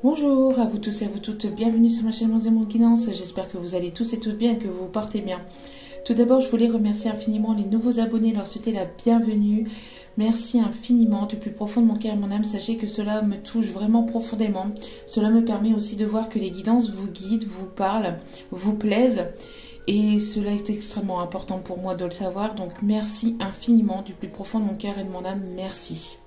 Bonjour à vous tous et à vous toutes, bienvenue sur ma chaîne Mon Monde Guidance. J'espère que vous allez tous et toutes bien, que vous vous portez bien. Tout d'abord, je voulais remercier infiniment les nouveaux abonnés, leur souhaiter la bienvenue. Merci infiniment du plus profond de mon cœur et mon âme. Sachez que cela me touche vraiment profondément. Cela me permet aussi de voir que les guidances vous guident, vous parlent, vous plaisent. Et cela est extrêmement important pour moi de le savoir. Donc merci infiniment du plus profond de mon cœur et de mon âme. Merci.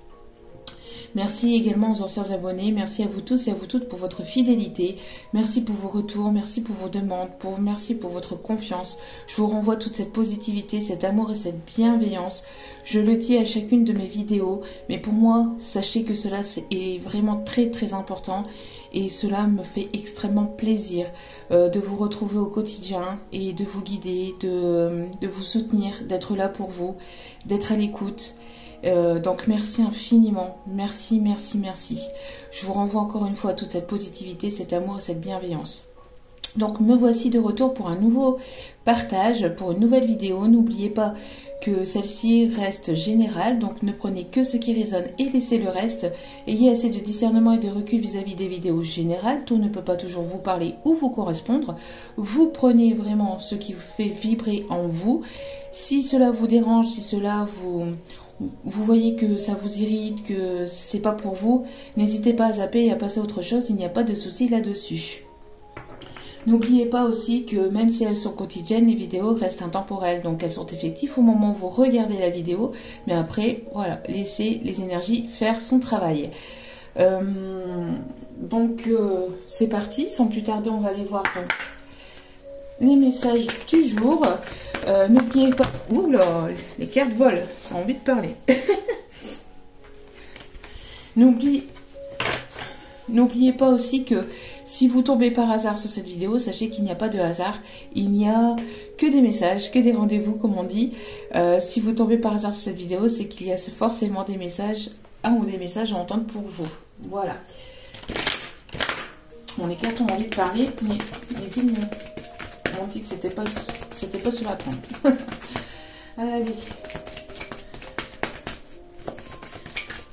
Merci également aux anciens abonnés, merci à vous tous et à vous toutes pour votre fidélité, merci pour vos retours, merci pour vos demandes, merci pour votre confiance. Je vous renvoie toute cette positivité, cet amour et cette bienveillance. Je le dis à chacune de mes vidéos, mais pour moi, sachez que cela est vraiment très très important et cela me fait extrêmement plaisir de vous retrouver au quotidien et de vous guider, de vous soutenir, d'être là pour vous, d'être à l'écoute. Donc merci infiniment, merci. Je vous renvoie encore une fois à toute cette positivité, cet amour et cette bienveillance. Donc me voici de retour pour un nouveau partage, pour une nouvelle vidéo. N'oubliez pas que celle-ci reste générale, donc ne prenez que ce qui résonne et laissez le reste. Ayez assez de discernement et de recul vis-à-vis des vidéos générales. Tout ne peut pas toujours vous parler ou vous correspondre. Vous prenez vraiment ce qui vous fait vibrer en vous. Si cela vous dérange, si cela vous voyez que ça vous irrite, que c'est pas pour vous, n'hésitez pas à zapper et à passer à autre chose, il n'y a pas de souci là-dessus. N'oubliez pas aussi que même si elles sont quotidiennes, les vidéos restent intemporelles, donc elles sont effectives au moment où vous regardez la vidéo, mais après, voilà, laissez les énergies faire son travail. C'est parti, sans plus tarder, on va aller voir les messages du jour. N'oubliez pas... Oula, les cartes volent, ça a envie de parler. N'oubliez pas aussi que si vous tombez par hasard sur cette vidéo, sachez qu'il n'y a pas de hasard. Il n'y a que des messages, que des rendez-vous, comme on dit. Si vous tombez par hasard sur cette vidéo, c'est qu'il y a forcément des messages, un ou des messages à entendre pour vous. Voilà. Bon, les cartes ont envie de parler, mais les films m'ont dit que c'était pas sur la pointe. Allez.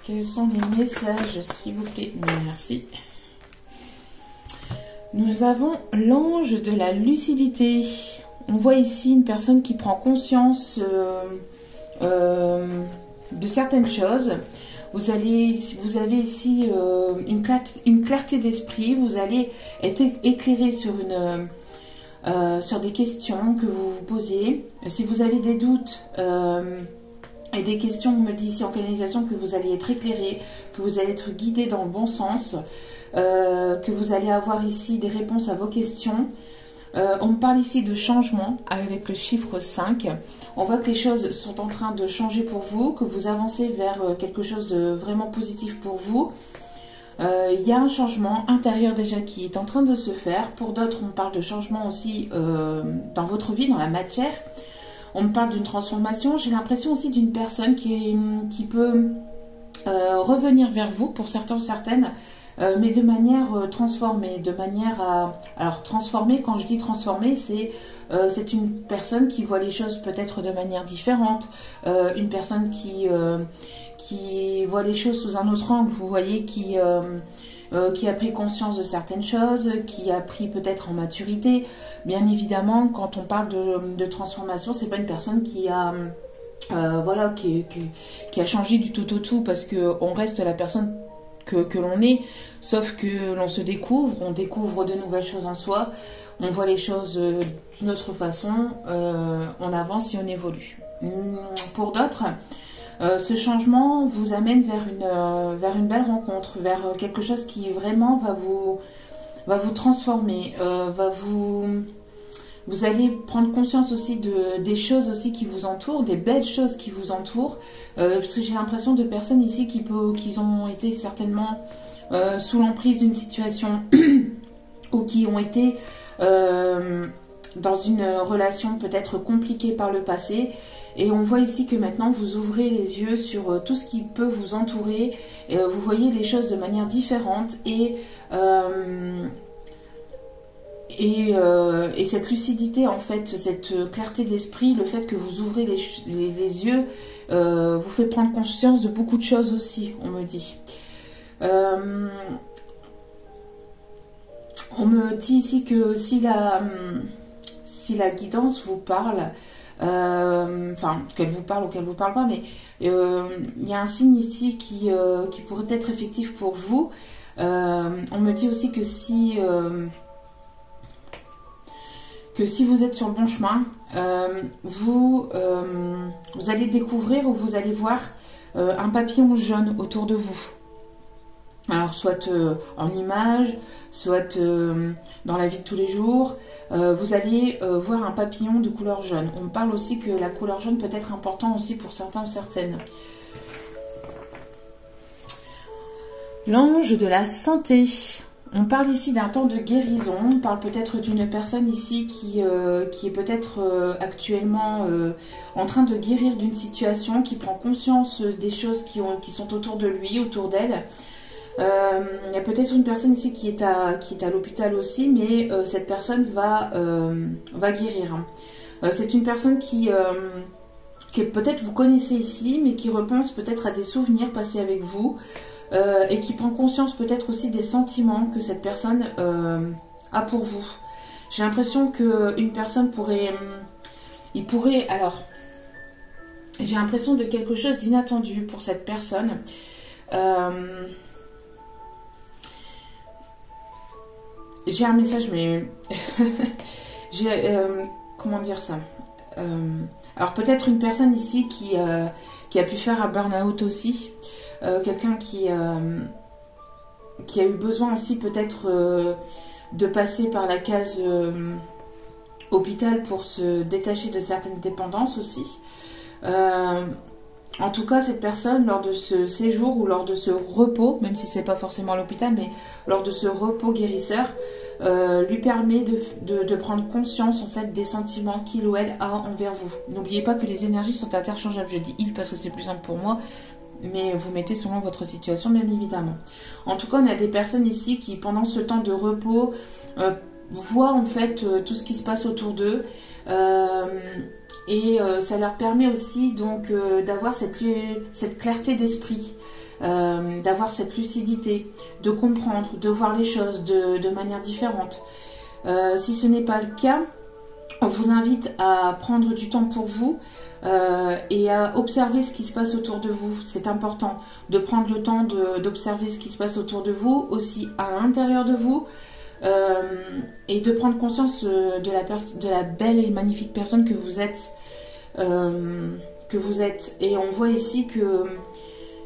Quels sont les messages, s'il vous plaît? Merci. Nous avons l'ange de la lucidité. On voit ici une personne qui prend conscience de certaines choses. Vous avez ici une clarté d'esprit. Vous allez être éclairé sur des questions que vous vous posez. Si vous avez des doutes et des questions, on me dit ici en canalisation que vous allez être éclairé, que vous allez être guidé dans le bon sens, que vous allez avoir ici des réponses à vos questions. On me parle ici de changement avec le chiffre 5. On voit que les choses sont en train de changer pour vous, que vous avancez vers quelque chose de vraiment positif pour vous. Il y a un changement intérieur déjà qui est en train de se faire. Pour d'autres, on parle de changement aussi dans votre vie, dans la matière. On me parle d'une transformation. J'ai l'impression aussi d'une personne qui peut revenir vers vous, pour certains ou certaines, mais de manière transformée, de manière à... Alors, transformer, quand je dis transformer, c'est une personne qui voit les choses peut-être de manière différente, une personne qui voit les choses sous un autre angle, vous voyez, qui a pris conscience de certaines choses, qui a pris peut-être en maturité. Bien évidemment, quand on parle de transformation, c'est pas une personne qui a qui a changé du tout au tout, parce que on reste la personne que l'on est, sauf que l'on se découvre, on découvre de nouvelles choses en soi, on voit les choses d'une autre façon, on avance et on évolue. Pour d'autres, ce changement vous amène vers une belle rencontre, vers quelque chose qui vraiment va vous transformer, vous allez prendre conscience aussi des choses aussi qui vous entourent, des belles choses qui vous entourent, parce que j'ai l'impression de personnes ici qui ont été certainement sous l'emprise d'une situation ou qui ont été dans une relation peut-être compliquée par le passé. Et on voit ici que maintenant vous ouvrez les yeux sur tout ce qui peut vous entourer, et vous voyez les choses de manière différente, et cette lucidité, en fait, cette clarté d'esprit, le fait que vous ouvrez les yeux, vous fait prendre conscience de beaucoup de choses aussi, on me dit. On me dit ici que si la guidance vous parle, enfin qu'elle vous parle ou qu'elle vous parle pas, mais il y a un signe ici qui pourrait être effectif pour vous. On me dit aussi que si vous êtes sur le bon chemin, vous allez découvrir ou vous allez voir un papillon jaune autour de vous. Alors soit en image, soit dans la vie de tous les jours, vous allez voir un papillon de couleur jaune. On me parle aussi que la couleur jaune peut être importante aussi pour certains ou certaines. L'ange de la santé. On parle ici d'un temps de guérison. On parle peut-être d'une personne ici qui est peut-être actuellement en train de guérir d'une situation, qui prend conscience des choses qui sont autour de lui, autour d'elle. Il y a peut-être une personne ici qui est à l'hôpital aussi, mais cette personne va guérir. C'est une personne que peut-être vous connaissez ici, mais qui repense peut-être à des souvenirs passés avec vous et qui prend conscience peut-être aussi des sentiments que cette personne a pour vous. J'ai l'impression qu'une personne pourrait... alors, j'ai l'impression de quelque chose d'inattendu pour cette personne. J'ai un message, mais comment dire ça, alors peut-être une personne ici qui a pu faire un burn-out aussi, quelqu'un qui a eu besoin aussi peut-être de passer par la case hôpital pour se détacher de certaines dépendances aussi. En tout cas, cette personne, lors de ce séjour ou lors de ce repos, même si c'est pas forcément à l'hôpital, mais lors de ce repos guérisseur, lui permet de prendre conscience en fait des sentiments qu'il ou elle a envers vous. N'oubliez pas que les énergies sont interchangeables. Je dis il parce que c'est plus simple pour moi, mais vous mettez selon votre situation, bien évidemment. En tout cas, on a des personnes ici qui, pendant ce temps de repos, voient en fait tout ce qui se passe autour d'eux. Et ça leur permet aussi donc d'avoir cette clarté d'esprit, d'avoir cette lucidité, de comprendre, de voir les choses de manière différente. Si ce n'est pas le cas, on vous invite à prendre du temps pour vous et à observer ce qui se passe autour de vous. C'est important de prendre le temps d'observer ce qui se passe autour de vous, aussi à l'intérieur de vous. Et de prendre conscience de la belle et magnifique personne que vous êtes. Et on voit ici que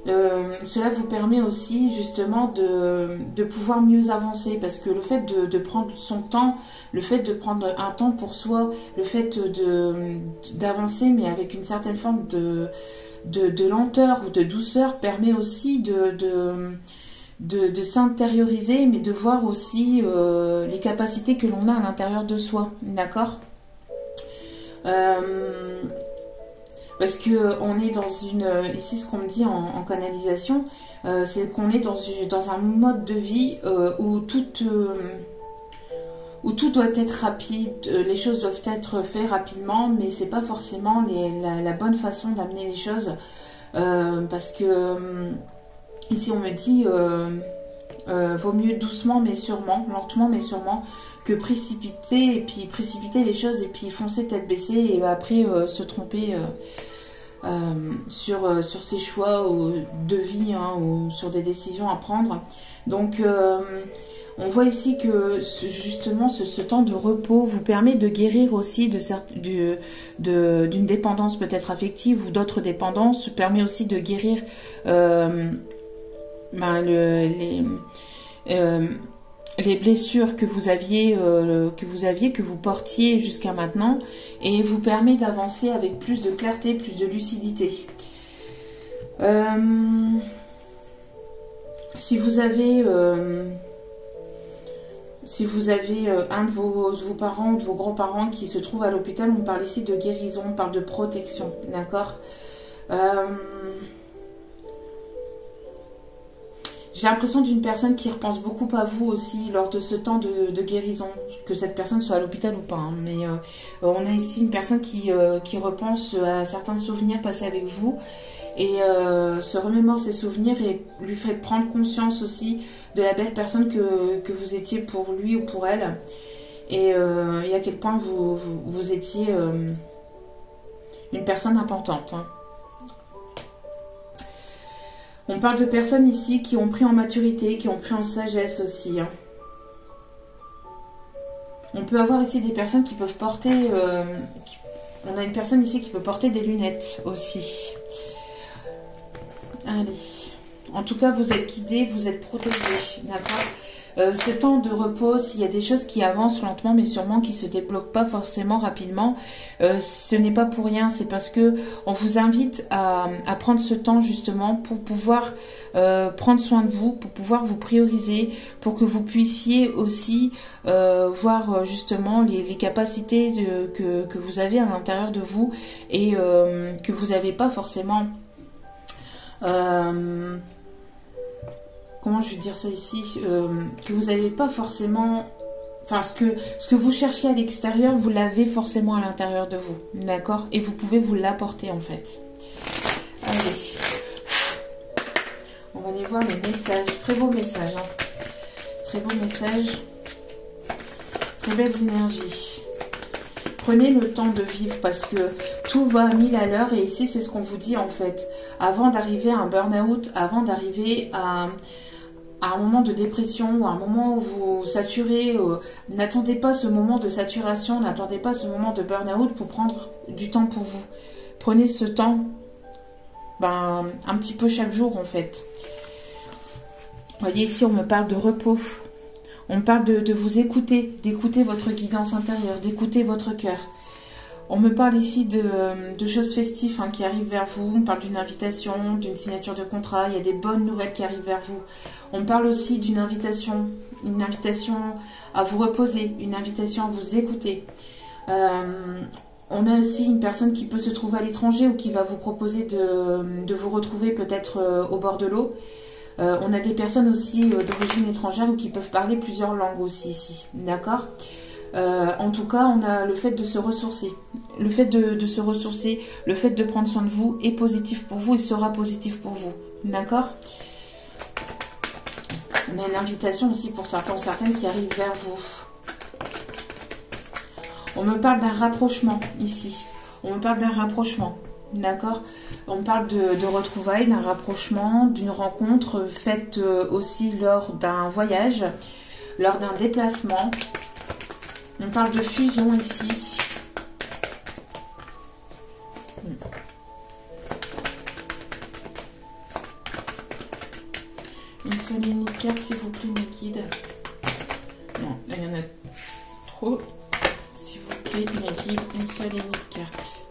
cela vous permet aussi justement de pouvoir mieux avancer, parce que le fait de prendre son temps, le fait de prendre un temps pour soi, le fait d'avancer mais avec une certaine forme de lenteur ou de douceur permet aussi de s'intérioriser, mais de voir aussi les capacités que l'on a à l'intérieur de soi, d'accord? Parce que on est dans ici ce qu'on me dit en canalisation, c'est qu'on est dans un mode de vie où tout doit être rapide, les choses doivent être faites rapidement, mais c'est pas forcément la bonne façon d'amener les choses, parce que ici on me dit vaut mieux doucement mais sûrement, lentement mais sûrement, que précipiter les choses et puis foncer tête baissée et après se tromper sur ses choix de vie, hein, ou sur des décisions à prendre. Donc on voit ici que justement ce temps de repos vous permet de guérir aussi d'une dépendance peut-être affective ou d'autres dépendances, permet aussi de guérir les blessures que vous portiez jusqu'à maintenant, et vous permet d'avancer avec plus de clarté, plus de lucidité. Si vous avez un de vos parents ou de vos grands-parents qui se trouve à l'hôpital, on parle ici de guérison, on parle de protection, d'accord? J'ai l'impression d'une personne qui repense beaucoup à vous aussi lors de ce temps de guérison, que cette personne soit à l'hôpital ou pas, hein. Mais on a ici une personne qui repense à certains souvenirs passés avec vous et se remémore ses souvenirs et lui fait prendre conscience aussi de la belle personne que vous étiez pour lui ou pour elle, et à quel point vous étiez une personne importante. Hein. On parle de personnes ici qui ont pris en maturité, qui ont pris en sagesse aussi. Hein. On peut avoir ici des personnes qui peuvent porter... on a une personne ici qui peut porter des lunettes aussi. Allez. En tout cas, vous êtes guidés, vous êtes protégés. D'accord ? Ce temps de repos, s'il y a des choses qui avancent lentement mais sûrement qui ne se débloquent pas forcément rapidement, ce n'est pas pour rien, c'est parce que on vous invite à prendre ce temps justement pour pouvoir prendre soin de vous, pour pouvoir vous prioriser, pour que vous puissiez aussi voir justement les capacités que vous avez à l'intérieur de vous et que vous n'avez pas forcément... comment je vais dire ça ici, que vous n'avez pas forcément, enfin ce que vous cherchez à l'extérieur, vous l'avez forcément à l'intérieur de vous, d'accord? Et vous pouvez vous l'apporter en fait. Allez, on va aller voir les messages, très beaux messages, hein. Très beaux messages, très belles énergies. Prenez le temps de vivre parce que tout va à 1000 à l'heure et ici c'est ce qu'on vous dit en fait. Avant d'arriver à un burn-out, avant d'arriver à un moment de dépression ou à un moment où vous saturez, n'attendez pas ce moment de saturation, n'attendez pas ce moment de burn-out pour prendre du temps pour vous. Prenez ce temps un petit peu chaque jour en fait. Vous voyez ici on me parle de repos, on me parle de vous écouter, d'écouter votre guidance intérieure, d'écouter votre cœur. On me parle ici de choses festives qui arrivent vers vous. On parle d'une invitation, d'une signature de contrat. Il y a des bonnes nouvelles qui arrivent vers vous. On parle aussi d'une invitation à vous reposer, une invitation à vous écouter. On a aussi une personne qui peut se trouver à l'étranger ou qui va vous proposer de vous retrouver peut-être au bord de l'eau. On a des personnes aussi d'origine étrangère ou qui peuvent parler plusieurs langues aussi ici. D'accord ? En tout cas, on a le fait de se ressourcer. Le fait de se ressourcer, le fait de prendre soin de vous est positif pour vous et sera positif pour vous. D'accord ? On a une invitation aussi pour certains ou certaines qui arrivent vers vous. On me parle d'un rapprochement ici. On me parle d'un rapprochement. D'accord ? On parle de retrouvailles, d'un rapprochement, d'une rencontre faite aussi lors d'un voyage, lors d'un déplacement. On parle de fusion ici. Une seule et unique carte, s'il vous plaît, mes guides. Non, là, il y en a trop. S'il vous plaît, mes guides, une seule et unique carte.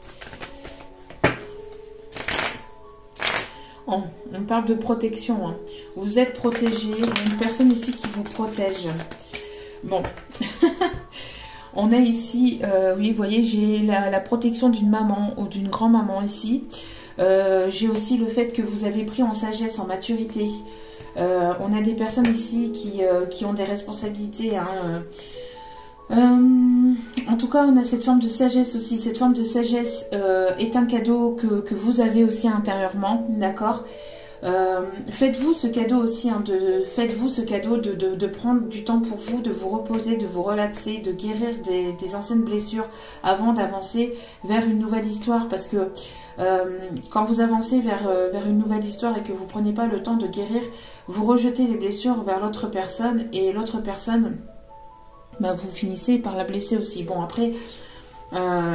Oh, on parle de protection. Hein. Vous êtes protégé. Il y a une personne ici qui vous protège. Bon. On a ici, oui, vous voyez, j'ai la protection d'une maman ou d'une grand-maman ici. J'ai aussi le fait que vous avez pris en sagesse, en maturité. On a des personnes ici qui ont des responsabilités. Hein. En tout cas, on a cette forme de sagesse aussi. Cette forme de sagesse est un cadeau que vous avez aussi intérieurement, d'accord ? Faites-vous ce cadeau aussi, hein, faites-vous ce cadeau de prendre du temps pour vous, de vous reposer, de vous relaxer, de guérir des anciennes blessures avant d'avancer vers une nouvelle histoire. Parce que quand vous avancez vers une nouvelle histoire et que vous ne prenez pas le temps de guérir, vous rejetez les blessures vers l'autre personne et l'autre personne, vous finissez par la blesser aussi. Bon, après...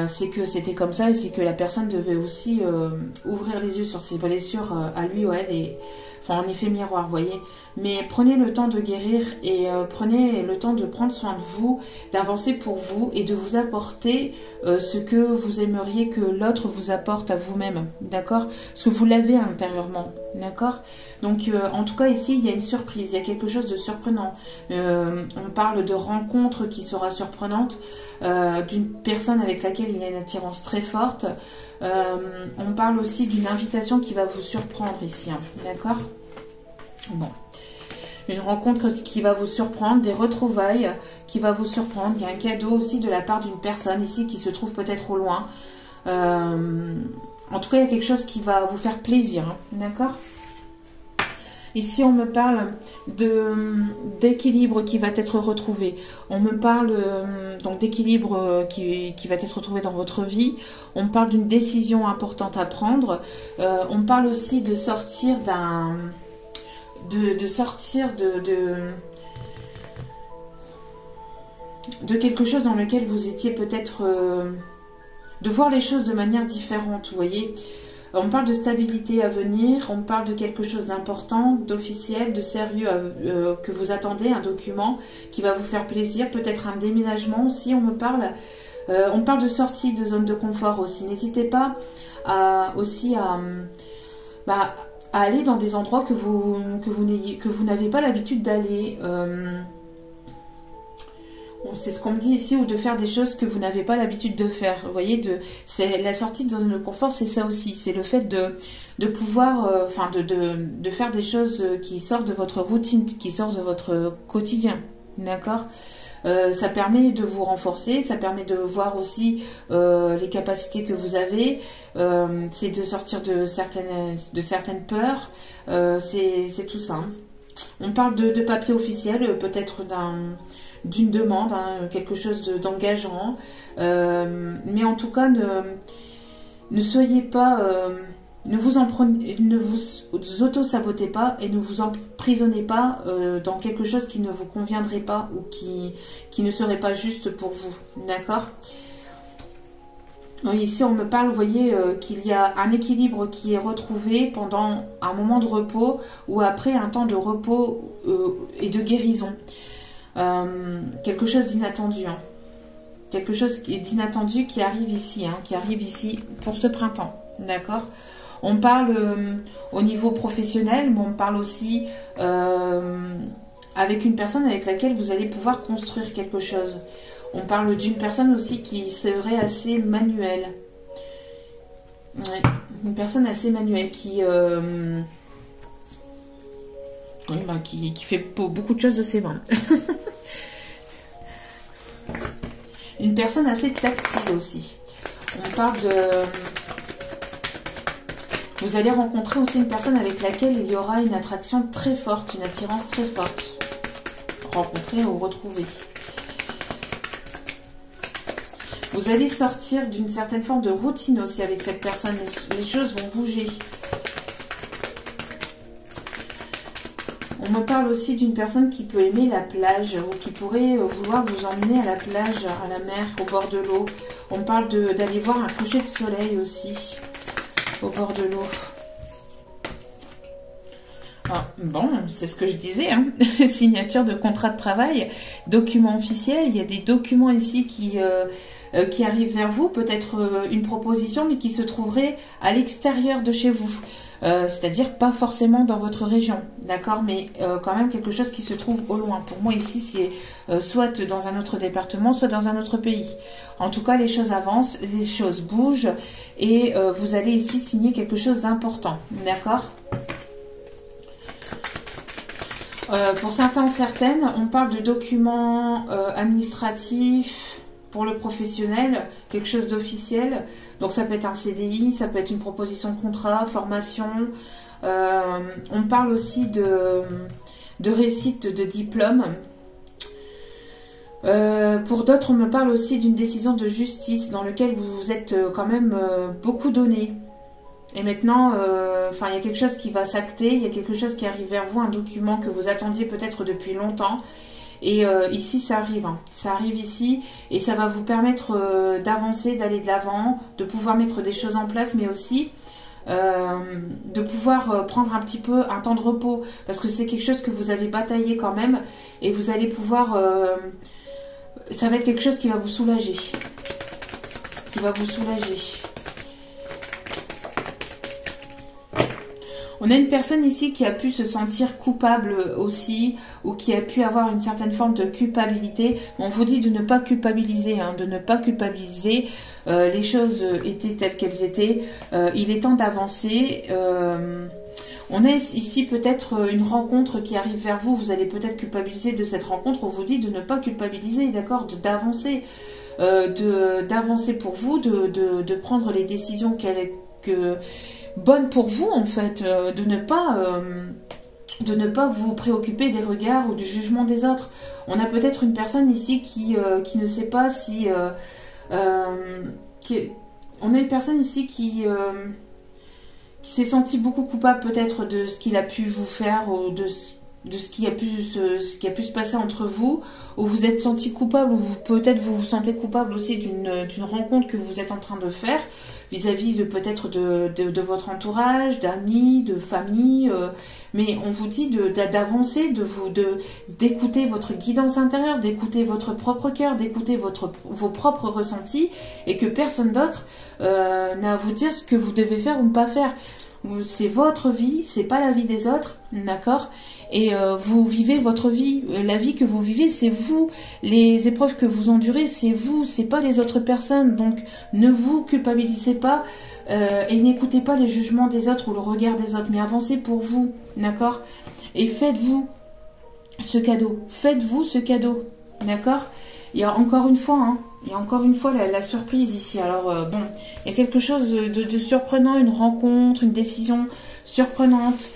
c'est que c'était comme ça et c'est que la personne devait aussi ouvrir les yeux sur ses blessures à lui ou à elle et en effet miroir, vous voyez. Mais prenez le temps de guérir et prenez le temps de prendre soin de vous, d'avancer pour vous et de vous apporter ce que vous aimeriez que l'autre vous apporte à vous-même, d'accord ? Ce que vous l'avez intérieurement, d'accord ? Donc en tout cas ici il y a une surprise, il y a quelque chose de surprenant. On parle de rencontre qui sera surprenante, d'une personne avec laquelle il y a une attirance très forte. On parle aussi d'une invitation qui va vous surprendre ici, hein, d'accord ? Bon, une rencontre qui va vous surprendre, des retrouvailles qui va vous surprendre. Il y a un cadeau aussi de la part d'une personne ici qui se trouve peut-être au loin. En tout cas, il y a quelque chose qui va vous faire plaisir, hein, d'accord? Ici, on me parle d'équilibre qui va être retrouvé. On me parle donc d'équilibre qui va être retrouvé dans votre vie. On me parle d'une décision importante à prendre. On me parle aussi de sortir de quelque chose dans lequel vous étiez peut-être... de voir les choses de manière différente, vous voyez. On parle de stabilité à venir, on parle de quelque chose d'important, d'officiel, de sérieux que vous attendez, un document qui va vous faire plaisir, peut-être un déménagement aussi, on me parle. On parle de sortie de zone de confort aussi. N'hésitez pas à aller dans des endroits que vous n'avez pas l'habitude d'aller. C'est ce qu'on me dit ici, ou de faire des choses que vous n'avez pas l'habitude de faire. Vous voyez, c'est la sortie de zone de confort, c'est ça aussi. C'est le fait de pouvoir, de faire des choses qui sortent de votre routine, qui sortent de votre quotidien. D'accord ? Ça permet de vous renforcer, ça permet de voir aussi les capacités que vous avez. C'est de sortir de certaines peurs. C'est tout ça. Hein. On parle de papier officiel, peut-être d'une demande, hein, quelque chose d'engageant. Mais en tout cas, ne soyez pas... ne vous auto-sabotez pas et ne vous emprisonnez pas dans quelque chose qui ne vous conviendrait pas ou qui ne serait pas juste pour vous. D'accord ? Ici, on me parle, vous voyez, qu'il y a un équilibre qui est retrouvé pendant un moment de repos ou après un temps de repos et de guérison. Quelque chose d'inattendu. Hein. Quelque chose d'inattendu qui arrive ici, hein, qui arrive ici pour ce printemps. D'accord ? On parle au niveau professionnel, mais on parle aussi avec une personne avec laquelle vous allez pouvoir construire quelque chose. On parle d'une personne aussi qui serait assez manuelle. Ouais, une personne assez manuelle qui fait beaucoup de choses de ses mains. Une personne assez tactile aussi. On parle de... Vous allez rencontrer aussi une personne avec laquelle il y aura une attraction très forte, une attirance très forte. Rencontrer ou retrouver. Vous allez sortir d'une certaine forme de routine aussi avec cette personne. Les choses vont bouger. On me parle aussi d'une personne qui peut aimer la plage ou qui pourrait vouloir vous emmener à la plage, à la mer, au bord de l'eau. On me parle d'aller voir un coucher de soleil aussi, au bord de l'eau. Ah, bon, c'est ce que je disais, hein. Signature de contrat de travail, document officiel. Il y a des documents ici qui arrivent vers vous, peut-être une proposition, mais qui se trouverait à l'extérieur de chez vous. C'est-à-dire pas forcément dans votre région, d'accord, mais quand même quelque chose qui se trouve au loin. Pour moi ici, c'est soit dans un autre département, soit dans un autre pays. En tout cas, les choses avancent, les choses bougent, et vous allez ici signer quelque chose d'important, d'accord. Pour certains, certaines, on parle de documents administratifs pour le professionnel, quelque chose d'officiel. Donc ça peut être un CDI, ça peut être une proposition de contrat, formation. On parle aussi de réussite de diplôme. Pour d'autres, on me parle aussi d'une décision de justice dans laquelle vous vous êtes quand même beaucoup donné. Et maintenant, il y a quelque chose qui va s'acter, il y a quelque chose qui arrive vers vous, un document que vous attendiez peut-être depuis longtemps. Et ici, ça arrive. Hein. Ça arrive ici et ça va vous permettre d'avancer, d'aller de l'avant, de pouvoir mettre des choses en place, mais aussi de pouvoir prendre un petit peu un temps de repos. Parce que c'est quelque chose que vous avez bataillé quand même et vous allez pouvoir... ça va être quelque chose qui va vous soulager. Qui va vous soulager. On a une personne ici qui a pu se sentir coupable aussi, ou qui a pu avoir une certaine forme de culpabilité. On vous dit de ne pas culpabiliser, hein, de ne pas culpabiliser. Les choses étaient telles qu'elles étaient. Il est temps d'avancer. On a ici peut-être une rencontre qui arrive vers vous. Vous allez peut-être culpabiliser de cette rencontre. On vous dit de ne pas culpabiliser, d'accord, d'avancer. D'avancer pour vous, de prendre les décisions bonne pour vous en fait, de ne pas vous préoccuper des regards ou du jugement des autres. On a peut-être une personne ici qui ne sait pas si... on a une personne ici qui s'est senti beaucoup coupable peut-être de ce qu'il a pu vous faire ou de ce qui a pu se passer entre vous, ou vous êtes senti coupable, ou peut-être vous vous sentez coupable aussi d'une rencontre que vous êtes en train de faire vis-à-vis de peut-être de votre entourage, d'amis, de famille, mais on vous dit d'avancer, d'écouter votre guidance intérieure, d'écouter votre propre cœur, d'écouter vos propres ressentis, et que personne d'autre n'a à vous dire ce que vous devez faire ou ne pas faire. C'est votre vie, c'est pas la vie des autres, d'accord? Et vous vivez votre vie, la vie que vous vivez, c'est vous. Les épreuves que vous endurez, c'est vous, c'est pas les autres personnes. Donc, ne vous culpabilisez pas et n'écoutez pas les jugements des autres ou le regard des autres, mais avancez pour vous, d'accord? Et faites-vous ce cadeau, d'accord? Il y a encore une fois, la surprise ici. Alors, bon, il y a quelque chose de surprenant, une rencontre, une décision surprenante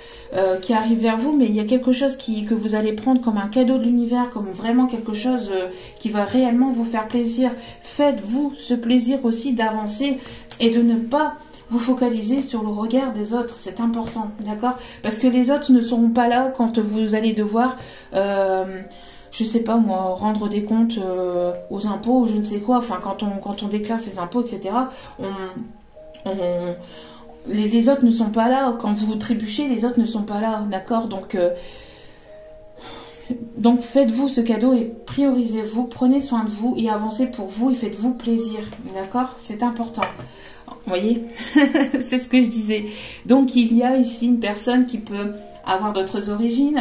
qui arrive vers vous, mais il y a quelque chose que vous allez prendre comme un cadeau de l'univers, comme vraiment quelque chose qui va réellement vous faire plaisir. Faites-vous ce plaisir aussi d'avancer et de ne pas vous focaliser sur le regard des autres, c'est important, d'accord? Parce que les autres ne seront pas là quand vous allez devoir... je sais pas moi, rendre des comptes aux impôts ou je ne sais quoi, enfin quand on déclare ses impôts, etc. Les autres ne sont pas là, quand vous trébuchez, les autres ne sont pas là, d'accord? Donc faites-vous ce cadeau et priorisez-vous, prenez soin de vous et avancez pour vous et faites-vous plaisir, d'accord? C'est important. Vous voyez, c'est ce que je disais. Donc il y a ici une personne qui peut avoir d'autres origines,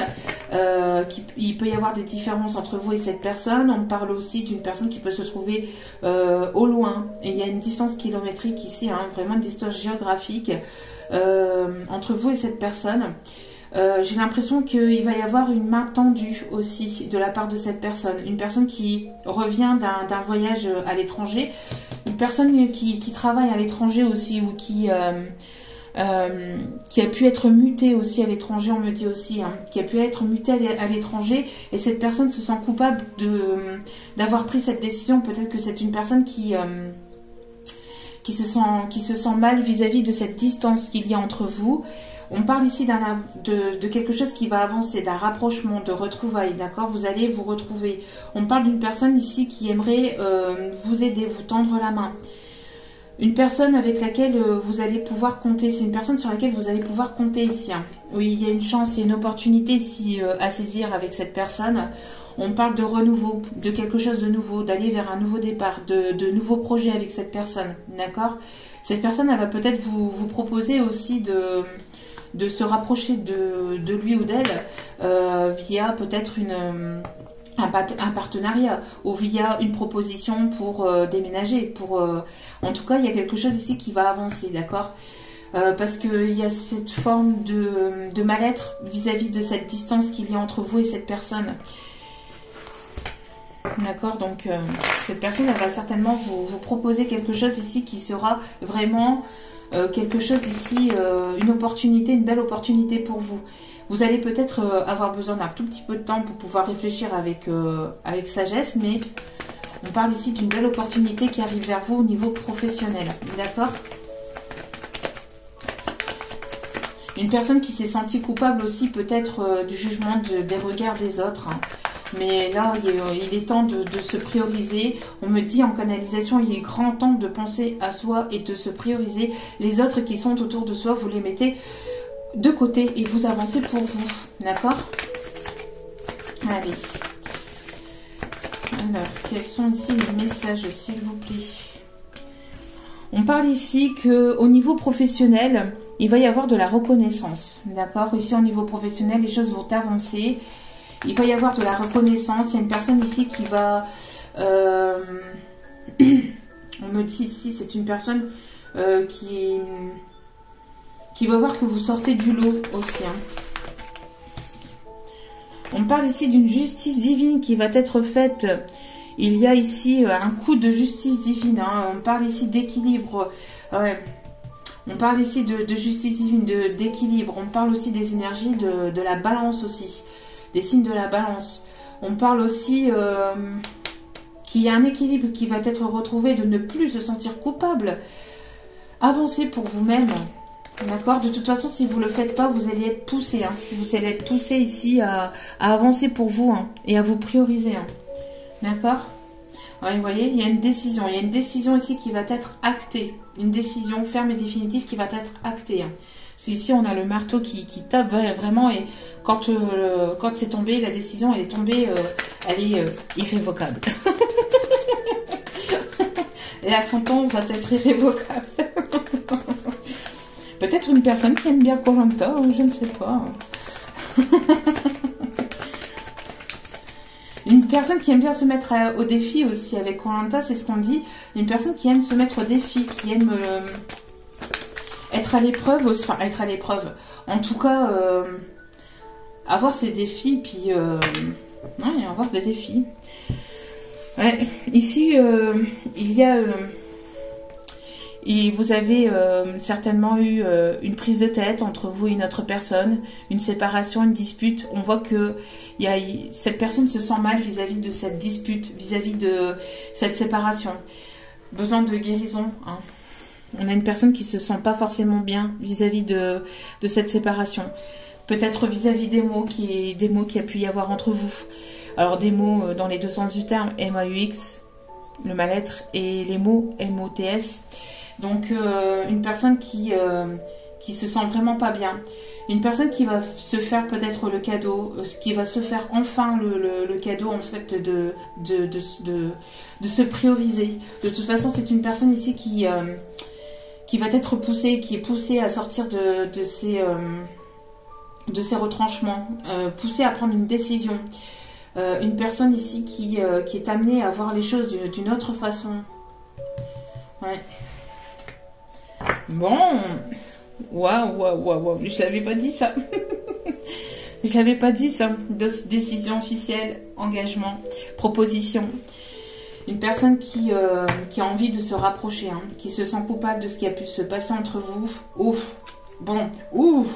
il peut y avoir des différences entre vous et cette personne. On parle aussi d'une personne qui peut se trouver au loin, et il y a une distance kilométrique ici, hein, vraiment une distance géographique entre vous et cette personne. J'ai l'impression qu'il va y avoir une main tendue aussi de la part de cette personne, une personne qui revient d'un voyage à l'étranger, une personne qui travaille à l'étranger aussi, ou qui a pu être mutée aussi à l'étranger, on me dit aussi, hein, qui a pu être mutée à l'étranger, et cette personne se sent coupable d'avoir pris cette décision. Peut-être que c'est une personne qui se sent mal vis-à-vis de cette distance qu'il y a entre vous. On parle ici de quelque chose qui va avancer, d'un rapprochement, de retrouvailles, d'accord? Vous allez vous retrouver. On parle d'une personne ici qui aimerait vous aider, vous tendre la main. Une personne avec laquelle vous allez pouvoir compter. C'est une personne sur laquelle vous allez pouvoir compter ici, hein. Oui, il y a une chance, il y a une opportunité ici à saisir avec cette personne. On parle de renouveau, de quelque chose de nouveau, d'aller vers un nouveau départ, de nouveaux projets avec cette personne, d'accord? Cette personne, elle va peut-être vous proposer aussi de se rapprocher de lui ou d'elle via peut-être un partenariat, ou via une proposition pour déménager. En tout cas, il y a quelque chose ici qui va avancer, d'accord? Parce qu'il y a cette forme de mal-être vis-à-vis de cette distance qu'il y a entre vous et cette personne. D'accord, donc cette personne, elle va certainement vous proposer quelque chose ici qui sera vraiment quelque chose ici, une opportunité, une belle opportunité pour vous. Vous allez peut-être avoir besoin d'un tout petit peu de temps pour pouvoir réfléchir avec sagesse, mais on parle ici d'une belle opportunité qui arrive vers vous au niveau professionnel, d'accord? Une personne qui s'est sentie coupable aussi peut-être du jugement des regards des autres, hein. Mais là, il est temps de se prioriser. On me dit en canalisation, il est grand temps de penser à soi et de se prioriser. Les autres qui sont autour de soi, vous les mettez de côté et vous avancez pour vous. D'accord? Allez. Alors, quels sont ici les messages, s'il vous plaît? On parle ici qu'au niveau professionnel, il va y avoir de la reconnaissance. D'accord? Ici, au niveau professionnel, les choses vont avancer. Il va y avoir de la reconnaissance. Il y a une personne ici qui va... on me dit ici, c'est une personne qui va voir que vous sortez du lot aussi, hein. On parle ici d'une justice divine qui va être faite. Il y a ici un coup de justice divine, hein. On parle ici d'équilibre. Ouais. On parle ici de justice divine, d'équilibre. On parle aussi des énergies de la balance aussi, des signes de la balance. On parle aussi qu'il y a un équilibre qui va être retrouvé, de ne plus se sentir coupable. Avancez pour vous-même. D'accord? De toute façon, si vous ne le faites pas, vous allez être poussé. Hein. Vous allez être poussé ici à avancer pour vous hein, et à vous prioriser. Hein. D'accord? Ouais, vous voyez, il y a une décision. Il y a une décision ici qui va être actée. Une décision ferme et définitive qui va être actée. Hein. Parce qu'ici, on a le marteau qui tape vraiment. Et quand c'est tombé, la décision, elle est tombée, elle est irrévocable. Et la sentence va être irrévocable. Peut-être une personne qui aime bien Koh-Lanta, je ne sais pas. Une personne qui aime bien se mettre au défi aussi avec Koh-Lanta, c'est ce qu'on dit. Une personne qui aime se mettre au défi, qui aime être à l'épreuve, enfin être à l'épreuve. En tout cas, avoir ses défis, puis non, il y a avoir des défis. Ouais, ici, il y a... et vous avez certainement eu une prise de tête entre vous et une autre personne, une séparation, une dispute. On voit que cette personne se sent mal vis-à-vis de cette dispute, vis-à-vis de cette séparation. Besoin de guérison. Hein. On a une personne qui se sent pas forcément bien vis-à-vis de cette séparation. Peut-être vis-à-vis des mots qui a pu y avoir entre vous. Alors des mots dans les deux sens du terme, M-A-U-X, le mal-être, et les mots M-O-T-S. Donc une personne qui se sent vraiment pas bien. Une personne qui va se faire peut-être le cadeau, qui va se faire enfin le cadeau en fait de se prioriser. De toute façon, c'est une personne ici qui va être poussée, qui est poussée à sortir de ses retranchements, poussée à prendre une décision. Une personne ici qui est amenée à voir les choses d'une autre façon. Ouais. Bon, waouh, je l'avais pas dit ça. Je l'avais pas dit ça. Décision officielle, engagement, proposition. Une personne qui a envie de se rapprocher, hein, qui se sent coupable de ce qui a pu se passer entre vous. Ouf, bon, ouf.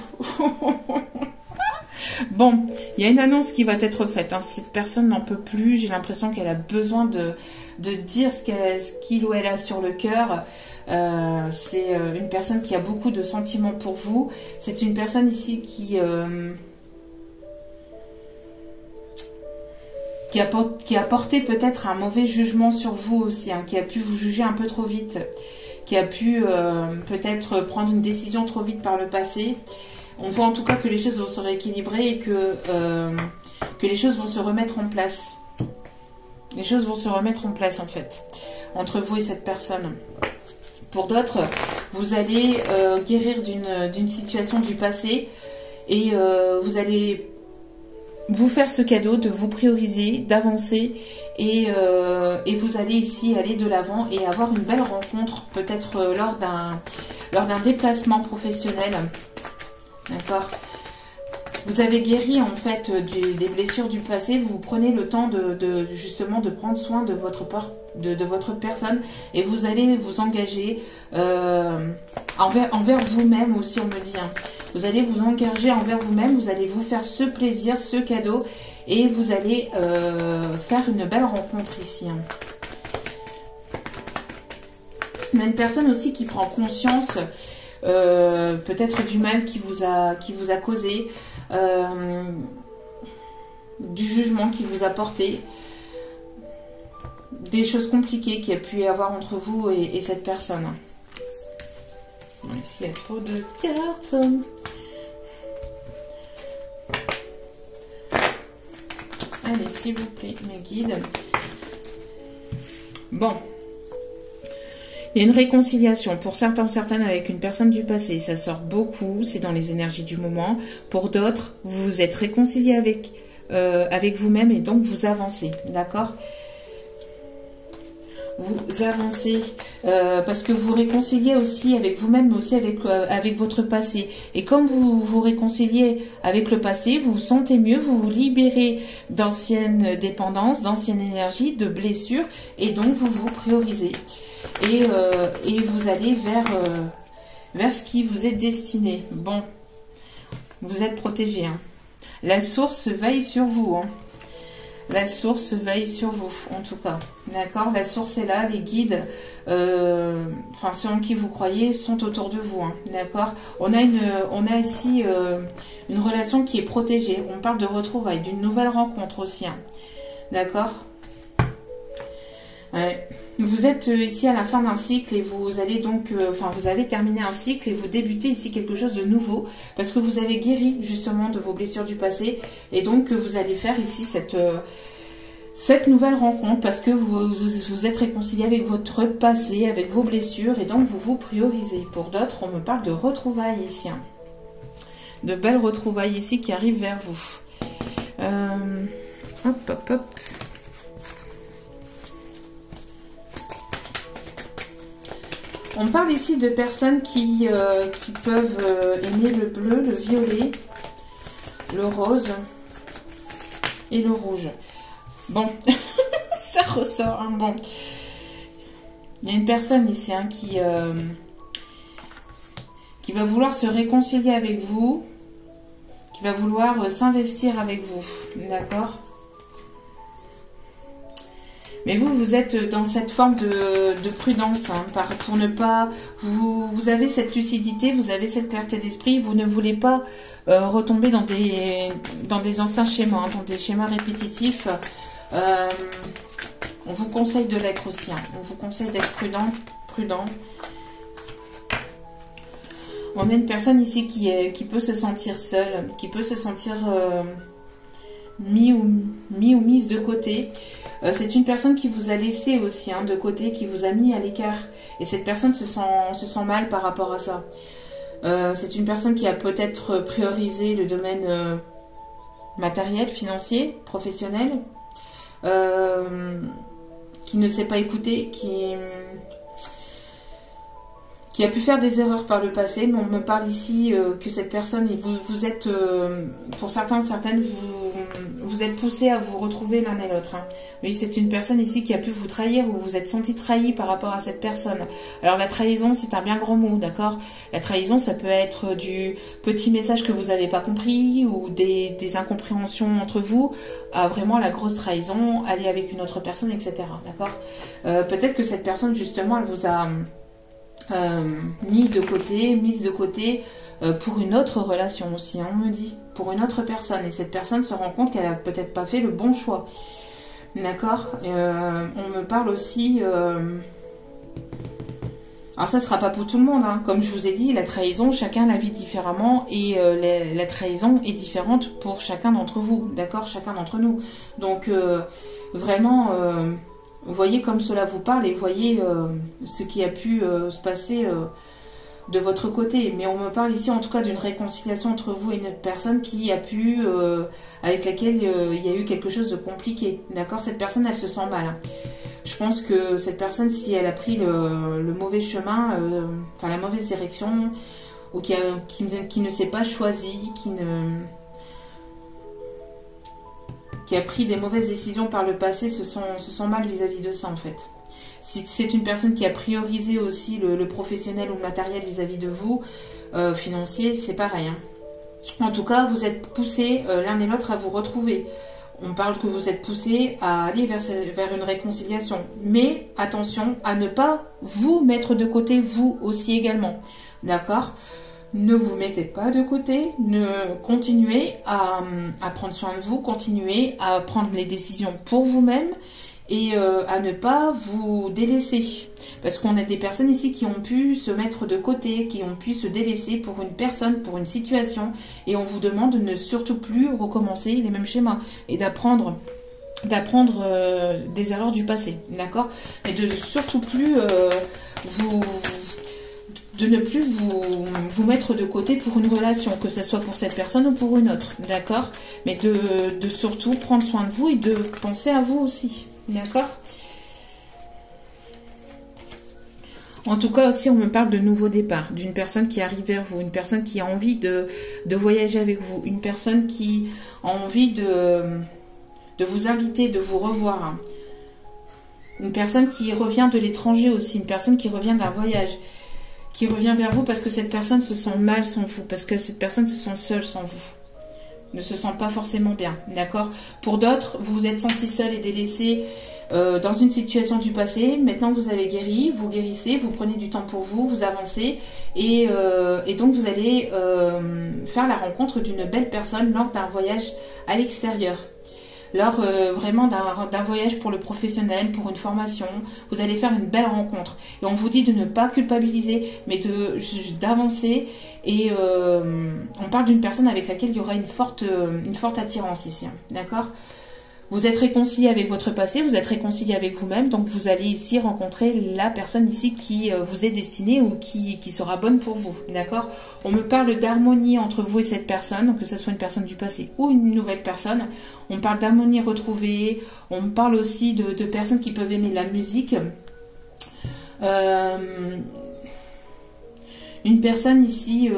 Bon, il y a une annonce qui va être faite. Hein. Cette personne n'en peut plus. J'ai l'impression qu'elle a besoin de dire ce qu'il ou elle a sur le cœur. C'est une personne qui a beaucoup de sentiments pour vous. C'est une personne ici qui a porté peut-être un mauvais jugement sur vous aussi, hein, qui a pu vous juger un peu trop vite, qui a pu peut-être prendre une décision trop vite par le passé. On voit en tout cas que les choses vont se rééquilibrer et que les choses vont se remettre en place. Les choses vont se remettre en place en fait, entre vous et cette personne. Pour d'autres, vous allez guérir d'une situation du passé et vous allez vous faire ce cadeau de vous prioriser, d'avancer et vous allez ici aller de l'avant et avoir une belle rencontre peut-être lors d'un déplacement professionnel. D'accord. Vous avez guéri en fait des blessures du passé. Vous prenez le temps justement de prendre soin de votre personne et vous allez vous engager envers vous-même aussi, on me dit. Hein. Vous allez vous engager envers vous-même. Vous allez vous faire ce plaisir, ce cadeau et vous allez faire une belle rencontre ici. Hein. On a une personne aussi qui prend conscience peut-être du mal qui vous a causé, du jugement qui vous a porté, des choses compliquées qu'il y a pu y avoir entre vous et cette personne. Ici, il y a trop de cartes. Allez, s'il vous plaît, mes guides. Bon. Il y a une réconciliation pour certaines avec une personne du passé. Ça sort beaucoup, c'est dans les énergies du moment. Pour d'autres, vous vous êtes réconcilié avec vous-même et donc vous avancez, d'accord? Vous avancez parce que vous réconciliez aussi avec vous-même, mais aussi avec votre passé. Et comme vous vous réconciliez avec le passé, vous vous sentez mieux, vous vous libérez d'anciennes dépendances, d'anciennes énergies, de blessures, et donc vous vous priorisez. Et vous allez vers ce qui vous est destiné. Bon, vous êtes protégé. Hein. La source veille sur vous. Hein. La source veille sur vous, en tout cas. D'accord? La source est là, les guides, enfin, ceux en qui vous croyez, sont autour de vous. Hein. D'accord? On a ici une relation qui est protégée. On parle de retrouvailles, d'une nouvelle rencontre aussi. Hein. D'accord? Ouais. Vous êtes ici à la fin d'un cycle et vous allez donc, vous avez terminé un cycle et vous débutez ici quelque chose de nouveau parce que vous avez guéri justement de vos blessures du passé et donc vous allez faire ici cette nouvelle rencontre parce que vous êtes réconcilié avec votre passé, avec vos blessures et donc vous vous priorisez. Pour d'autres, on me parle de retrouvailles ici, hein. De belles retrouvailles ici qui arrivent vers vous. Hop, hop, hop. On parle ici de personnes qui peuvent aimer le bleu, le violet, le rose et le rouge. Bon, ça ressort. Hein, bon, il y a une personne ici hein, qui va vouloir se réconcilier avec vous, qui va vouloir s'investir avec vous. D'accord ? Mais vous êtes dans cette forme de prudence, hein, pour ne pas... Vous avez cette lucidité, vous avez cette clarté d'esprit, vous ne voulez pas retomber dans des anciens schémas, hein, dans des schémas répétitifs. On vous conseille de l'être aussi, hein, on vous conseille d'être prudent. On a une personne ici qui peut se sentir seule, qui peut se sentir mis ou mise de côté. C'est une personne qui vous a laissé aussi hein, de côté, qui vous a mis à l'écart. Et cette personne se sent mal par rapport à ça. C'est une personne qui a peut-être priorisé le domaine matériel, financier, professionnel, qui ne s'est pas écouté, qui a pu faire des erreurs par le passé, mais on me parle ici que cette personne, vous êtes, pour certains, certaines, vous êtes poussés à vous retrouver l'un et l'autre. Hein. Oui, c'est une personne ici qui a pu vous trahir ou vous êtes senti trahi par rapport à cette personne. Alors la trahison, c'est un bien grand mot, d'accord? La trahison, ça peut être du petit message que vous n'avez pas compris ou des incompréhensions entre vous, à vraiment la grosse trahison, aller avec une autre personne, etc. D'accord? Peut-être que cette personne, justement, elle vous a... mise de côté pour une autre relation aussi, hein, on me dit, pour une autre personne. Et cette personne se rend compte qu'elle a peut-être pas fait le bon choix. D'accord. On me parle aussi... Alors ça sera pas pour tout le monde, hein. Comme je vous ai dit, la trahison, chacun la vit différemment et la trahison est différente pour chacun d'entre vous, d'accord, chacun d'entre nous. Donc vraiment... voyez comme cela vous parle et voyez ce qui a pu se passer de votre côté. Mais on me parle ici en tout cas d'une réconciliation entre vous et une autre personne qui a pu, avec laquelle il y a eu quelque chose de compliqué. D'accord? Cette personne, elle se sent mal. Hein. Je pense que cette personne, si elle a pris le mauvais chemin, enfin la mauvaise direction, ou qui ne s'est pas choisi, qui a pris des mauvaises décisions par le passé, se sent mal vis-à-vis de ça en fait. Si c'est une personne qui a priorisé aussi le professionnel ou le matériel vis-à-vis de vous, financier, c'est pareil. Hein. En tout cas, vous êtes poussés l'un et l'autre à vous retrouver. On parle que vous êtes poussés à aller vers une réconciliation. Mais attention à ne pas vous mettre de côté, vous aussi également. D'accord ? Ne vous mettez pas de côté, continuez à prendre soin de vous, continuez à prendre les décisions pour vous-même et à ne pas vous délaisser. Parce qu'on a des personnes ici qui ont pu se mettre de côté, qui ont pu se délaisser pour une personne, pour une situation et on vous demande de ne surtout plus recommencer les mêmes schémas et d'apprendre des erreurs du passé, d'accord? Et de surtout plus de ne plus vous mettre de côté pour une relation, que ce soit pour cette personne ou pour une autre, d'accord? Mais de surtout prendre soin de vous et de penser à vous aussi, d'accord? En tout cas aussi, on me parle de nouveau départ, d'une personne qui arrive vers vous, une personne qui a envie de voyager avec vous, une personne qui a envie de vous inviter, de vous revoir, une personne qui revient de l'étranger aussi, une personne qui revient d'un voyage. qui revient vers vous parce que cette personne se sent mal sans vous, parce que cette personne se sent seule sans vous, ne se sent pas forcément bien, d'accord? Pour d'autres, vous vous êtes senti seul et délaissé dans une situation du passé. Maintenant que vous avez guéri, vous guérissez, vous prenez du temps pour vous, vous avancez et donc vous allez faire la rencontre d'une belle personne lors d'un voyage à l'extérieur. Lors vraiment d'un voyage pour le professionnel, pour une formation, vous allez faire une belle rencontre. Et on vous dit de ne pas culpabiliser, mais d'avancer. Et on parle d'une personne avec laquelle il y aura une forte attirance ici, hein, d'accord? Vous êtes réconcilié avec votre passé, vous êtes réconcilié avec vous-même, donc vous allez ici rencontrer la personne ici qui vous est destinée ou qui sera bonne pour vous, d'accord? On me parle d'harmonie entre vous et cette personne, donc que ce soit une personne du passé ou une nouvelle personne. On parle d'harmonie retrouvée, on me parle aussi de personnes qui peuvent aimer la musique. Une personne ici,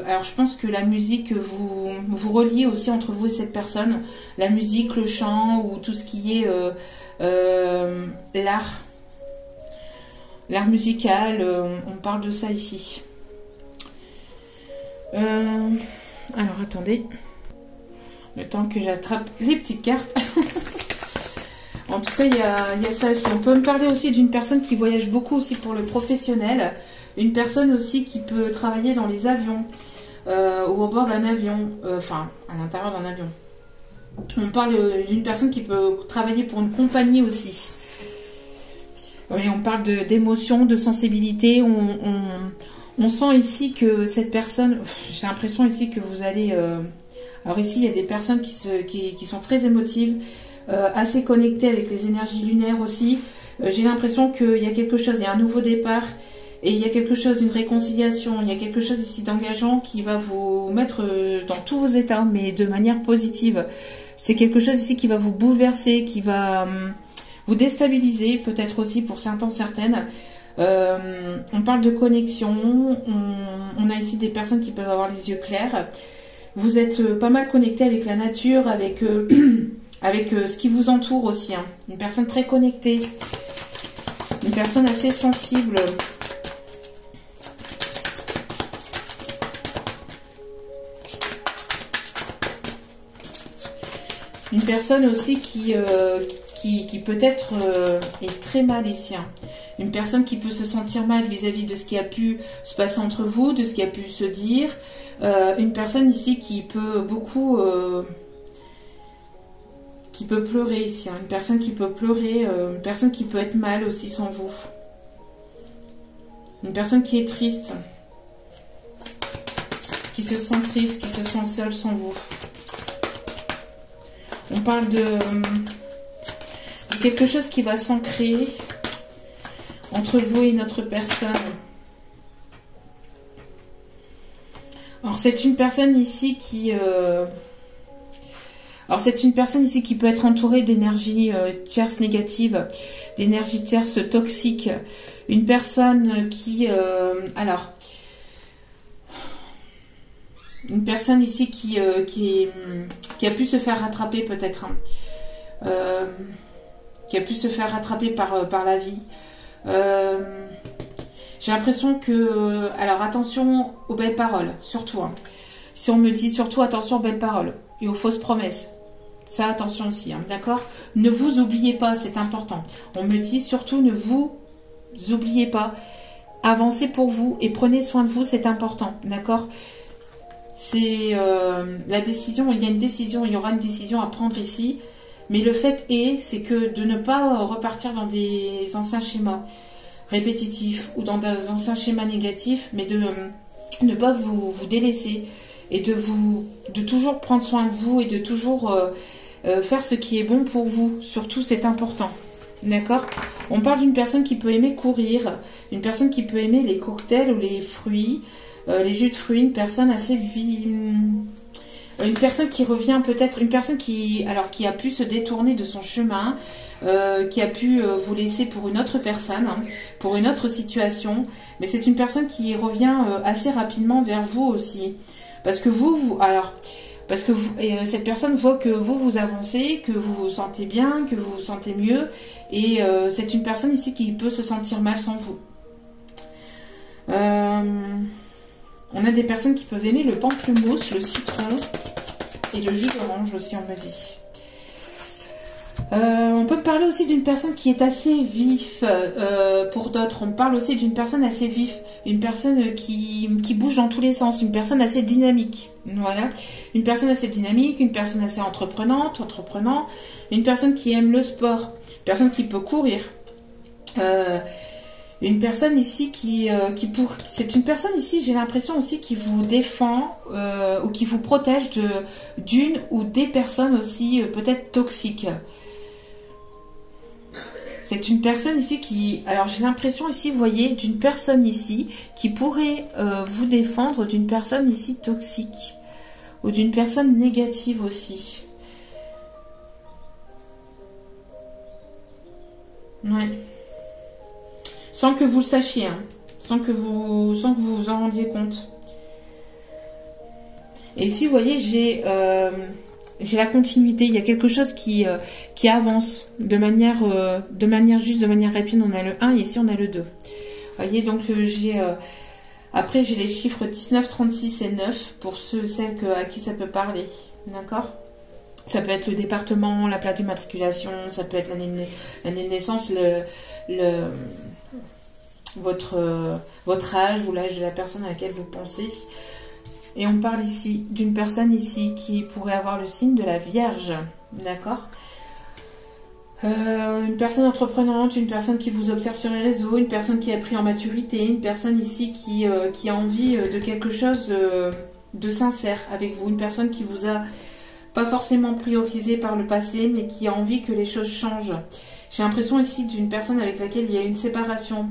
alors je pense que la musique vous reliez aussi entre vous et cette personne, la musique, le chant ou tout ce qui est l'art musical, on parle de ça ici. Alors attendez, le temps que j'attrape les petites cartes. En tout cas, il y a ça aussi. On peut me parler aussi d'une personne qui voyage beaucoup aussi pour le professionnel. Une personne aussi qui peut travailler dans les avions ou au bord d'un avion, enfin à l'intérieur d'un avion. On parle d'une personne qui peut travailler pour une compagnie aussi. Oui, on parle d'émotion, de sensibilité. On sent ici que cette personne, j'ai l'impression ici que vous allez... alors ici, il y a des personnes qui sont très émotives, assez connectées avec les énergies lunaires aussi. J'ai l'impression qu'il y a quelque chose, il y a un nouveau départ. Et il y a quelque chose, une réconciliation, il y a quelque chose ici d'engageant qui va vous mettre dans tous vos états, mais de manière positive. C'est quelque chose ici qui va vous bouleverser, qui va vous déstabiliser, peut-être aussi pour certains, certaines. On parle de connexion, on a ici des personnes qui peuvent avoir les yeux clairs. Vous êtes pas mal connecté avec la nature, avec, avec ce qui vous entoure aussi. Hein. Une personne très connectée, une personne assez sensible. Une personne aussi qui peut-être est très mal ici. Hein. Une personne qui peut se sentir mal vis-à-vis de ce qui a pu se passer entre vous, de ce qui a pu se dire. Une personne ici qui peut beaucoup... qui peut pleurer ici. Hein. Une personne qui peut pleurer, une personne qui peut être mal aussi sans vous. Une personne qui est triste. Qui se sent triste, qui se sent seule sans vous. On parle de quelque chose qui va s'ancrer entre vous et notre personne. Alors c'est une personne ici qui... alors c'est une personne ici qui peut être entourée d'énergie tierce négative, d'énergie tierce toxique. Une personne qui... alors... Une personne ici qui a pu se faire rattraper peut-être. Hein. Qui a pu se faire rattraper par la vie. J'ai l'impression que... alors attention aux belles paroles, surtout. Hein. Si on me dit surtout attention aux belles paroles et aux fausses promesses. Ça, attention aussi, hein, d'accord? Ne vous oubliez pas, c'est important. On me dit surtout ne vous oubliez pas. Avancez pour vous et prenez soin de vous, c'est important, d'accord? C'est la décision, il y a une décision, il y aura une décision à prendre ici. Mais le fait est, c'est que de ne pas repartir dans des anciens schémas répétitifs ou dans des anciens schémas négatifs, mais de ne pas vous délaisser et de toujours prendre soin de vous et de toujours faire ce qui est bon pour vous. Surtout, c'est important. D'accord? On parle d'une personne qui peut aimer courir, une personne qui peut aimer les cocktails ou les fruits. Les jus de fruits, une personne assez une personne qui revient peut-être, une personne qui a pu se détourner de son chemin, qui a pu vous laisser pour une autre personne, hein, pour une autre situation, mais c'est une personne qui revient assez rapidement vers vous aussi, parce que cette personne voit que vous avancez, que vous vous sentez bien, que vous vous sentez mieux, et c'est une personne ici qui peut se sentir mal sans vous. On a des personnes qui peuvent aimer le pamplemousse, le citron et le jus d'orange aussi, on me dit. On peut parler aussi d'une personne qui est assez vif pour d'autres. On parle aussi d'une personne assez vif, une personne qui bouge dans tous les sens, une personne assez dynamique. Voilà, une personne assez dynamique, une personne assez entreprenant, une personne qui aime le sport, une personne qui peut courir. Une personne ici c'est une personne ici, j'ai l'impression aussi qui vous défend ou qui vous protège d'une ou des personnes aussi peut-être toxiques. C'est une personne ici alors j'ai l'impression ici, vous voyez, d'une personne ici qui pourrait vous défendre d'une personne ici toxique ou d'une personne négative aussi. Ouais. Sans que vous le sachiez, hein. sans que vous vous en rendiez compte. Et ici, vous voyez, j'ai la continuité. Il y a quelque chose qui avance de manière juste, de manière rapide. On a le 1 et ici, on a le 2. Vous voyez, donc après, j'ai les chiffres 19, 36 et 9 pour celles à qui ça peut parler. D'accord ? Ça peut être le département, la plaque d'immatriculation, ça peut être l'année de naissance, votre âge ou l'âge de la personne à laquelle vous pensez. Et on parle ici d'une personne ici qui pourrait avoir le signe de la Vierge, d'accord. Une personne entreprenante, une personne qui vous observe sur les réseaux, une personne qui a pris en maturité, une personne ici qui a envie de quelque chose de sincère avec vous, une personne qui vous a pas forcément priorisé par le passé, mais qui a envie que les choses changent. J'ai l'impression ici d'une personne avec laquelle il y a une séparation.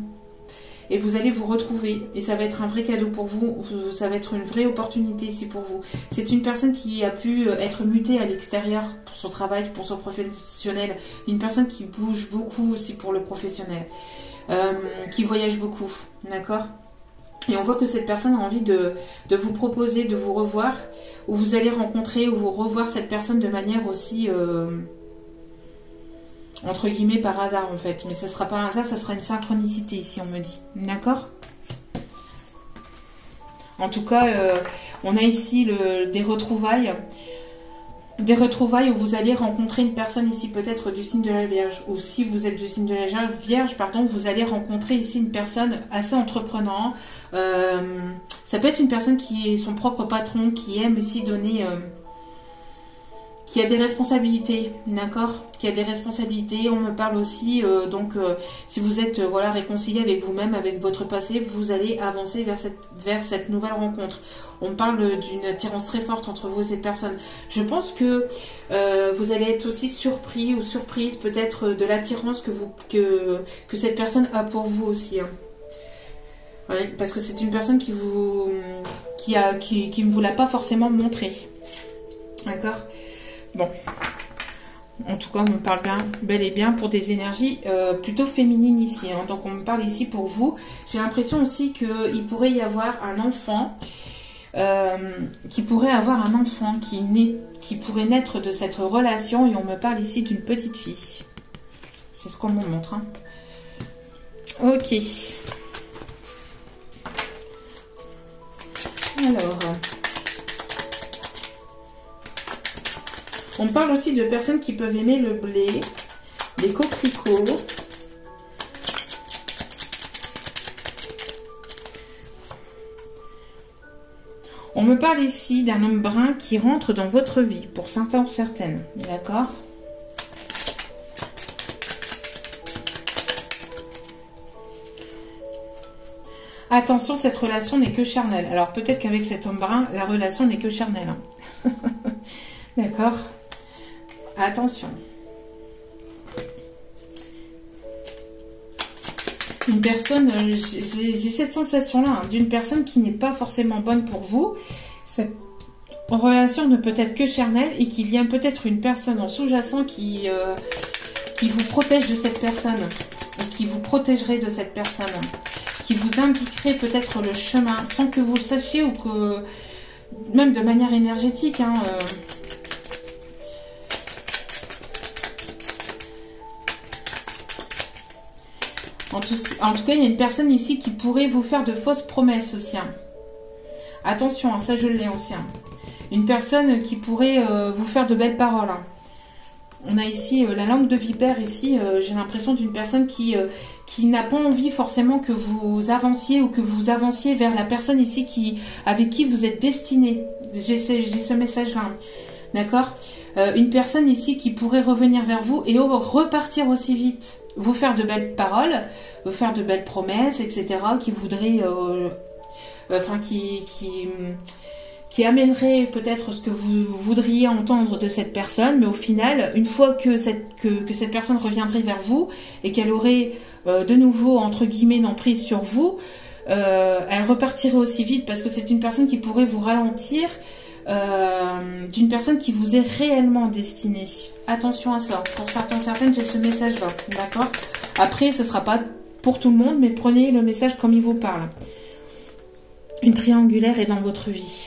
Et vous allez vous retrouver. Et ça va être un vrai cadeau pour vous. Ça va être une vraie opportunité ici pour vous. C'est une personne qui a pu être mutée à l'extérieur pour son travail, pour son professionnel. Une personne qui bouge beaucoup aussi pour le professionnel. Qui voyage beaucoup. D'accord ? Et on voit que cette personne a envie de vous proposer, de vous revoir. Ou vous allez rencontrer ou vous revoir cette personne de manière aussi... entre guillemets par hasard en fait, mais ça ne sera pas un hasard, ça sera une synchronicité ici, on me dit, d'accord. En tout cas, on a ici des retrouvailles où vous allez rencontrer une personne ici peut-être du signe de la Vierge, ou si vous êtes du signe de la Vierge, pardon, vous allez rencontrer ici une personne assez entreprenante. Ça peut être une personne qui est son propre patron, qui aime ici donner... qui a des responsabilités, d'accord, qui a des responsabilités. On me parle aussi, si vous êtes réconcilié avec vous-même, avec votre passé, vous allez avancer vers cette nouvelle rencontre. On parle d'une attirance très forte entre vous et cette personne. Je pense que vous allez être aussi surpris ou surprise peut-être de l'attirance que cette personne a pour vous aussi. Hein. Ouais, parce que c'est une personne qui ne vous l'a pas forcément montré. D'accord ? Bon, en tout cas, on me parle bel et bien pour des énergies plutôt féminines ici. Hein. Donc, on me parle ici pour vous. J'ai l'impression aussi qu'il pourrait y avoir un enfant, qui pourrait naître de cette relation. Et on me parle ici d'une petite fille. C'est ce qu'on me montre. Hein. Ok. Alors... on parle aussi de personnes qui peuvent aimer le blé, les coquelicots. On me parle ici d'un homme brun qui rentre dans votre vie, pour certains ou certaines. D'accord ? Attention, cette relation n'est que charnelle. Alors peut-être qu'avec cet homme brun, la relation n'est que charnelle. Hein. D'accord ? Attention. Une personne, j'ai cette sensation-là, hein, d'une personne qui n'est pas forcément bonne pour vous. Cette relation ne peut être que charnelle et qu'il y a peut-être une personne en sous-jacent qui vous protège de cette personne, ou qui vous protégerait de cette personne, qui vous indiquerait peut-être le chemin sans que vous le sachiez ou que, même de manière énergétique, hein, En tout cas, il y a une personne ici qui pourrait vous faire de fausses promesses aussi. Hein. Attention, hein, ça je l'ai aussi. Hein. Une personne qui pourrait vous faire de belles paroles. Hein. On a ici la langue de vipère. Ici, j'ai l'impression d'une personne qui n'a pas envie forcément que vous avanciez ou que vous avanciez vers la personne ici avec qui vous êtes destiné. J'ai ce message-là. Hein. D'accord, une personne ici qui pourrait revenir vers vous et repartir aussi vite. Vous faire de belles paroles, vous faire de belles promesses, etc. Qui voudrait... enfin, qui amènerait peut-être ce que vous voudriez entendre de cette personne, mais au final, une fois que cette personne reviendrait vers vous et qu'elle aurait de nouveau, entre guillemets, une emprise sur vous, elle repartirait aussi vite parce que c'est une personne qui pourrait vous ralentir d'une personne qui vous est réellement destinée. Attention à ça. Pour certaines, j'ai ce message-là. D'accord? Après, ce ne sera pas pour tout le monde, mais prenez le message comme il vous parle. Une triangulaire est dans votre vie.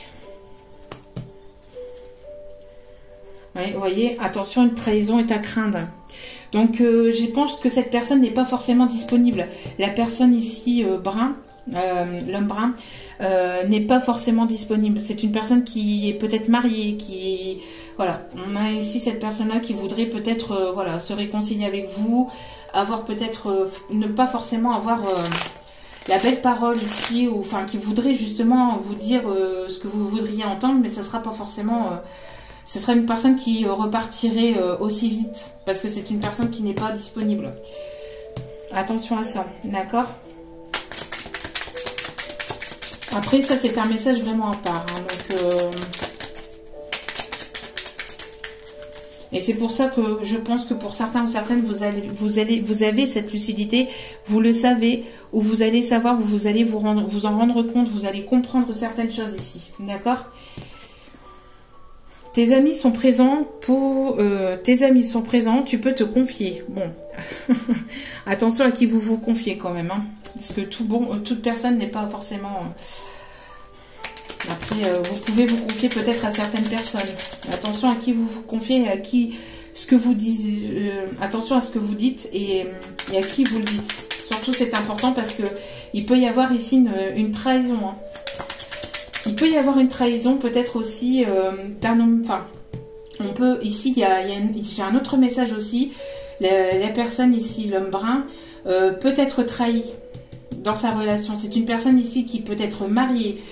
Ouais, vous voyez, attention, une trahison est à craindre. Donc, je pense que cette personne n'est pas forcément disponible. La personne ici, brun, l'homme brun, n'est pas forcément disponible. C'est une personne qui est peut-être mariée, qui... Voilà, on a ici cette personne-là qui voudrait peut-être voilà, se réconcilier avec vous, avoir peut-être... ne pas forcément avoir... la belle parole ici, ou enfin qui voudrait justement vous dire ce que vous voudriez entendre, mais ça ne sera pas forcément... ce sera une personne qui repartirait aussi vite, parce que c'est une personne qui n'est pas disponible. Attention à ça, d'accord? Après, ça c'est un message vraiment à part. Hein, donc, et c'est pour ça que je pense que pour certains ou certaines, vous avez cette lucidité, vous le savez, ou vous allez savoir, vous allez vous en rendre compte, vous allez comprendre certaines choses ici, d'accord? Tes amis sont présents tu peux te confier. Bon, attention à qui vous vous confiez quand même, hein, parce que toute personne n'est pas forcément... Après, vous pouvez vous confier peut-être à certaines personnes. Attention à qui vous vous confiez, à qui ce que vous dites. Attention à ce que vous dites et à qui vous le dites. Surtout, c'est important parce que il peut y avoir ici une trahison. Hein. Il peut y avoir une trahison, peut-être aussi d'un homme. Enfin, on peut ici. J'ai un autre message aussi. La personne ici, l'homme brun, peut être trahi dans sa relation. C'est une personne ici qui peut être mariée.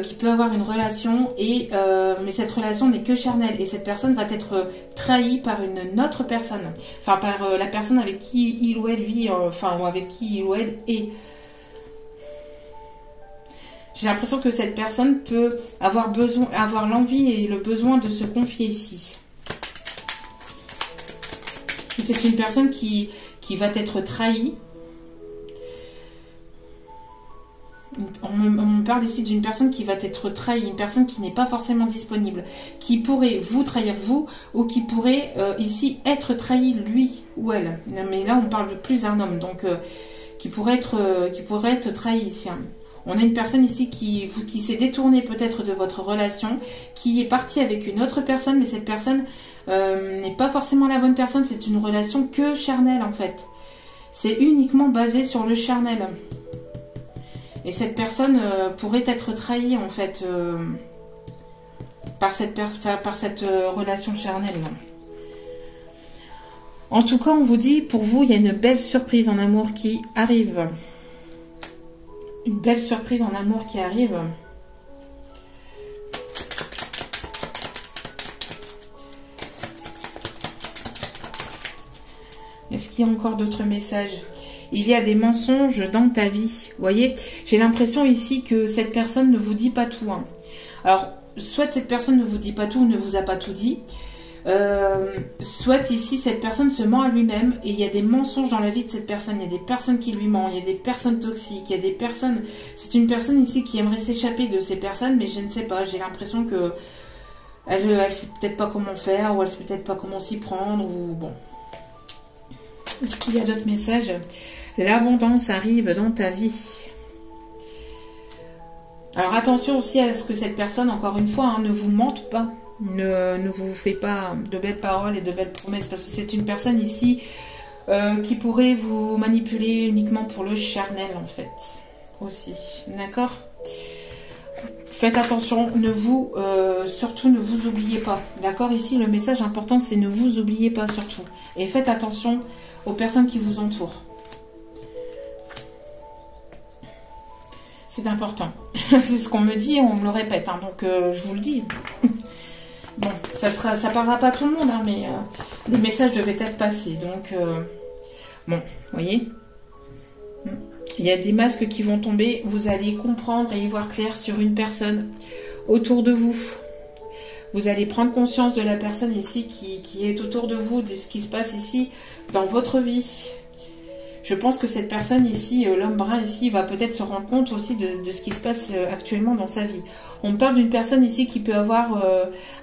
Qui peut avoir une relation, mais cette relation n'est que charnelle. Et cette personne va être trahie par une autre personne. Enfin, par la personne avec qui il ou elle vit, enfin, ou avec qui il ou elle est. J'ai l'impression que cette personne peut avoir l'envie et le besoin de se confier ici. C'est une personne qui va être trahie. On me parle ici d'une personne qui va être trahie, une personne qui n'est pas forcément disponible, qui pourrait vous trahir vous, ou qui pourrait ici être trahi lui ou elle. Mais là on parle plus d'un homme, donc qui pourrait être trahi ici. Hein. On a une personne ici qui s'est détournée peut-être de votre relation, qui est partie avec une autre personne, mais cette personne n'est pas forcément la bonne personne, c'est une relation que charnelle en fait. C'est uniquement basé sur le charnel. Et cette personne pourrait être trahie en fait par cette relation charnelle. En tout cas, on vous dit, pour vous, il y a une belle surprise en amour qui arrive. Une belle surprise en amour qui arrive. Est-ce qu'il y a encore d'autres messages ? Il y a des mensonges dans ta vie. Vous voyez, j'ai l'impression ici que cette personne ne vous dit pas tout. Hein. Alors, soit cette personne ne vous dit pas tout ou ne vous a pas tout dit. Soit ici, cette personne se ment à lui-même et il y a des mensonges dans la vie de cette personne. Il y a des personnes qui lui mentent, il y a des personnes toxiques, il y a des personnes... C'est une personne ici qui aimerait s'échapper de ces personnes, mais je ne sais pas. J'ai l'impression que elle sait peut-être pas comment faire ou elle sait peut-être pas comment s'y prendre ou bon. Est-ce qu'il y a d'autres messages ? L'abondance arrive dans ta vie. Alors attention aussi à ce que cette personne, encore une fois, hein, ne vous mente pas. Ne vous fait pas de belles paroles et de belles promesses. Parce que c'est une personne ici qui pourrait vous manipuler uniquement pour le charnel en fait, aussi, d'accord? Faites attention, surtout ne vous oubliez pas, d'accord? Ici, le message important, c'est ne vous oubliez pas surtout. Et faites attention aux personnes qui vous entourent. C'est important. C'est ce qu'on me dit, on me le répète, hein, donc je vous le dis. Bon, ça parlera pas à tout le monde, hein, mais le message devait être passé, donc bon, vous voyez. Il y a des masques qui vont tomber, vous allez comprendre et y voir clair sur une personne autour de vous. Vous allez prendre conscience de la personne ici qui est autour de vous, de ce qui se passe ici dans votre vie. Je pense que cette personne ici, l'homme brun ici, va peut-être se rendre compte aussi de ce qui se passe actuellement dans sa vie. On parle d'une personne ici qui peut avoir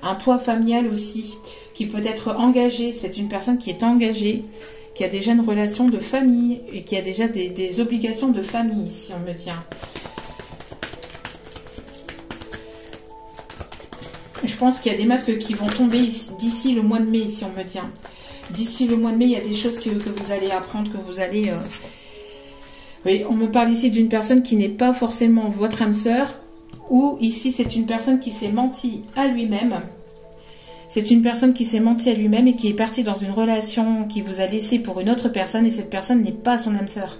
un poids familial aussi, qui peut être engagée. C'est une personne qui est engagée, qui a déjà une relation de famille et qui a déjà des obligations de famille ici, on me tient. Je pense qu'il y a des masques qui vont tomber d'ici le mois de mai ici, on me tient. D'ici le mois de mai, il y a des choses que vous allez apprendre, que vous allez... Oui, on me parle ici d'une personne qui n'est pas forcément votre âme sœur, ou ici c'est une personne qui s'est menti à lui-même. C'est une personne qui s'est menti à lui-même et qui est partie dans une relation qui vous a laissé pour une autre personne et cette personne n'est pas son âme sœur.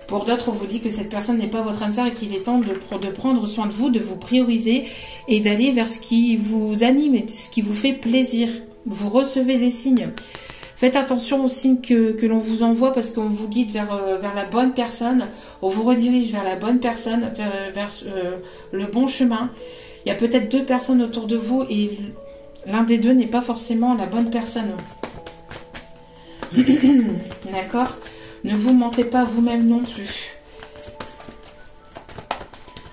Pour d'autres, on vous dit que cette personne n'est pas votre âme sœur et qu'il est temps de prendre soin de vous prioriser et d'aller vers ce qui vous anime et ce qui vous fait plaisir. Vous recevez des signes. Faites attention aux signes que l'on vous envoie parce qu'on vous guide vers la bonne personne. On vous redirige vers la bonne personne, vers le bon chemin. Il y a peut-être deux personnes autour de vous et l'un des deux n'est pas forcément la bonne personne. D'accord? Ne vous mentez pas vous-même non plus.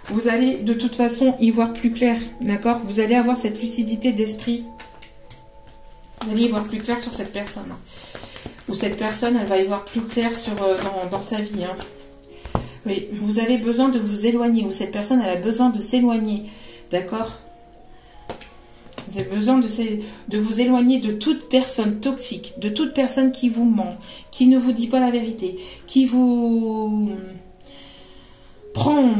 Vous allez de toute façon y voir plus clair. D'accord? Vous allez avoir cette lucidité d'esprit. Vous allez y voir plus clair sur cette personne. Ou cette personne, elle va y voir plus clair dans sa vie. Hein. Oui, vous avez besoin de vous éloigner. Ou cette personne, elle a besoin de s'éloigner. D'accord? Vous avez besoin de vous éloigner de toute personne toxique, de toute personne qui vous ment, qui ne vous dit pas la vérité, qui vous prend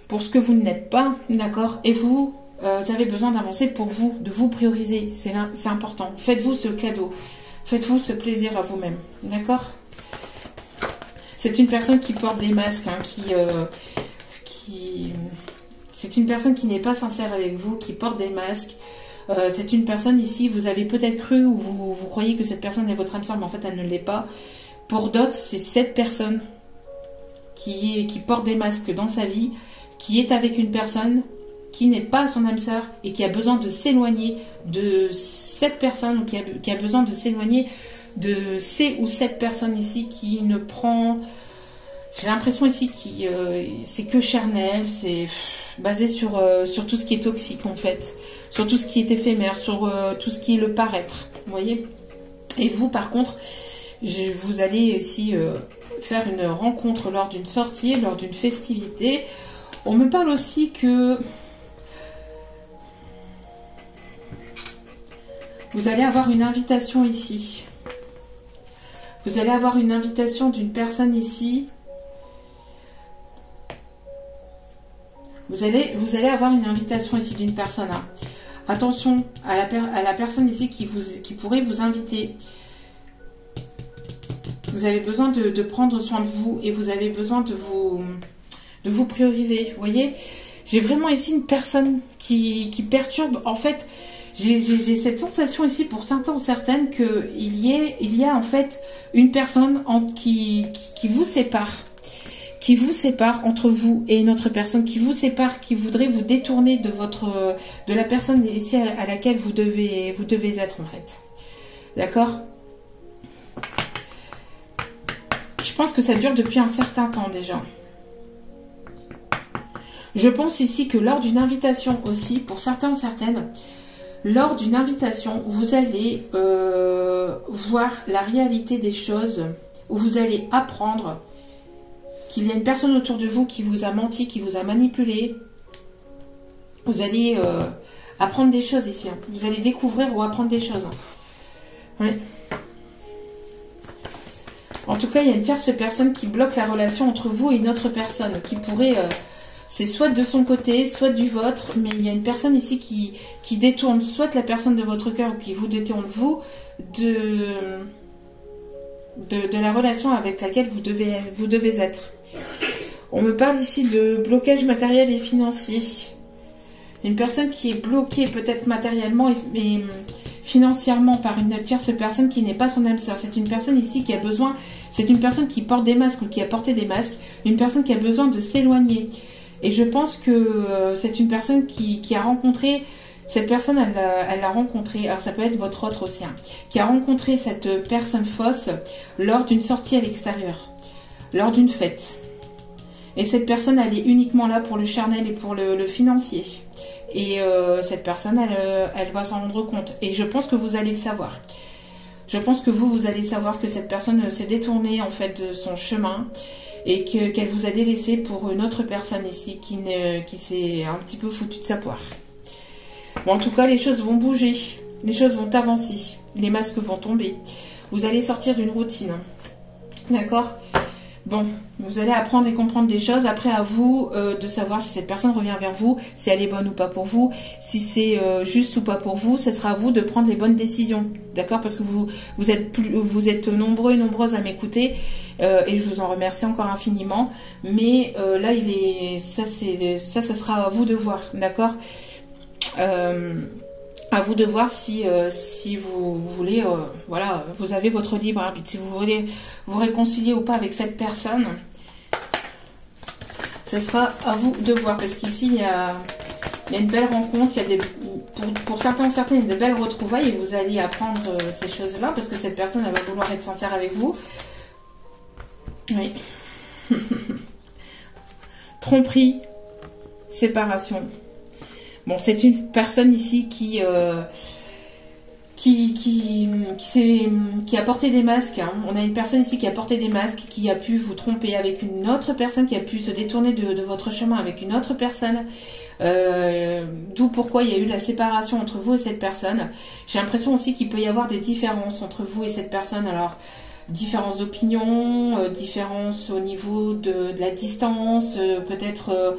pour ce que vous n'êtes pas, d'accord? Et vous avez besoin d'avancer pour vous, de vous prioriser, c'est important. Faites-vous ce cadeau, faites-vous ce plaisir à vous-même, d'accord? C'est une personne qui porte des masques, hein, c'est une personne qui n'est pas sincère avec vous, qui porte des masques. C'est une personne ici, vous avez peut-être cru ou vous croyez que cette personne est votre âme sœur, mais en fait elle ne l'est pas. Pour d'autres, c'est cette personne qui porte des masques dans sa vie, qui est avec une personne qui n'est pas son âme sœur et qui a besoin de s'éloigner de cette personne, ou qui a besoin de s'éloigner de ces ou cette personne ici qui ne prend... J'ai l'impression ici que c'est que charnel, c'est basé sur tout ce qui est toxique en fait, sur tout ce qui est éphémère, sur tout ce qui est le paraître, vous voyez. Et vous par contre, vous allez ici faire une rencontre lors d'une sortie, lors d'une festivité. On me parle aussi que vous allez avoir une invitation ici. Vous allez avoir une invitation d'une personne ici. Vous allez avoir une invitation ici d'une personne. Hein. Attention à la personne ici qui pourrait vous inviter. Vous avez besoin de prendre soin de vous et vous avez besoin de vous prioriser. Vous voyez, j'ai vraiment ici une personne qui perturbe. En fait, j'ai cette sensation ici pour certains ou certaines qu'il y a en fait une personne qui vous sépare. Qui vous sépare entre vous et une autre personne, qui vous sépare, qui voudrait vous détourner de la personne ici à laquelle vous devez être en fait. D'accord? Je pense que ça dure depuis un certain temps déjà. Je pense ici que lors d'une invitation aussi, pour certains ou certaines, lors d'une invitation, vous allez voir la réalité des choses, où vous allez apprendre qu'il y a une personne autour de vous qui vous a menti, qui vous a manipulé. Vous allez apprendre des choses ici. Hein. Vous allez découvrir ou apprendre des choses. Hein. Oui. En tout cas, il y a une tierce personne qui bloque la relation entre vous et une autre personne, qui pourrait... c'est soit de son côté, soit du vôtre, mais il y a une personne ici qui détourne soit la personne de votre cœur ou qui vous détourne vous de la relation avec laquelle vous devez être. On me parle ici de blocage matériel et financier. Une personne qui est bloquée peut-être matériellement et financièrement par une tierce personne qui n'est pas son âme sœur. C'est une personne ici qui a besoin, c'est une personne qui porte des masques ou qui a porté des masques, une personne qui a besoin de s'éloigner. Et je pense que c'est une personne qui a rencontré, cette personne elle l'a rencontré, alors ça peut être votre autre aussi, hein, qui a rencontré cette personne fausse lors d'une sortie à l'extérieur, lors d'une fête. Et cette personne, elle est uniquement là pour le charnel et pour le financier. Et cette personne, elle va s'en rendre compte. Et je pense que vous allez le savoir. Je pense que vous allez savoir que cette personne s'est détournée en fait de son chemin et qu'elle vous a délaissé pour une autre personne ici qui s'est un petit peu foutue de sa poire. Bon, en tout cas, les choses vont bouger. Les choses vont avancer. Les masques vont tomber. Vous allez sortir d'une routine. D'accord ? Bon, vous allez apprendre et comprendre des choses. Après, à vous de savoir si cette personne revient vers vous, si elle est bonne ou pas pour vous, si c'est juste ou pas pour vous. Ce sera à vous de prendre les bonnes décisions, d'accord? Parce que vous êtes nombreux et nombreuses à m'écouter et je vous en remercie encore infiniment. Mais là, ça sera à vous de voir, d'accord? À vous de voir si vous voulez, voilà, vous avez votre libre arbitre. Si vous voulez vous réconcilier ou pas avec cette personne, ce sera à vous de voir. Parce qu'ici, il y a une belle rencontre, il y a pour certains ou certaines, de belles retrouvailles et vous allez apprendre ces choses-là parce que cette personne, elle va vouloir être sincère avec vous. Oui. Tromperie, séparation. Bon, c'est une personne ici qui a porté des masques. Hein. On a une personne ici qui a porté des masques, qui a pu vous tromper avec une autre personne, qui a pu se détourner de votre chemin avec une autre personne. D'où pourquoi il y a eu la séparation entre vous et cette personne. J'ai l'impression aussi qu'il peut y avoir des différences entre vous et cette personne. Alors, différence d'opinion, différence au niveau de la distance, peut-être...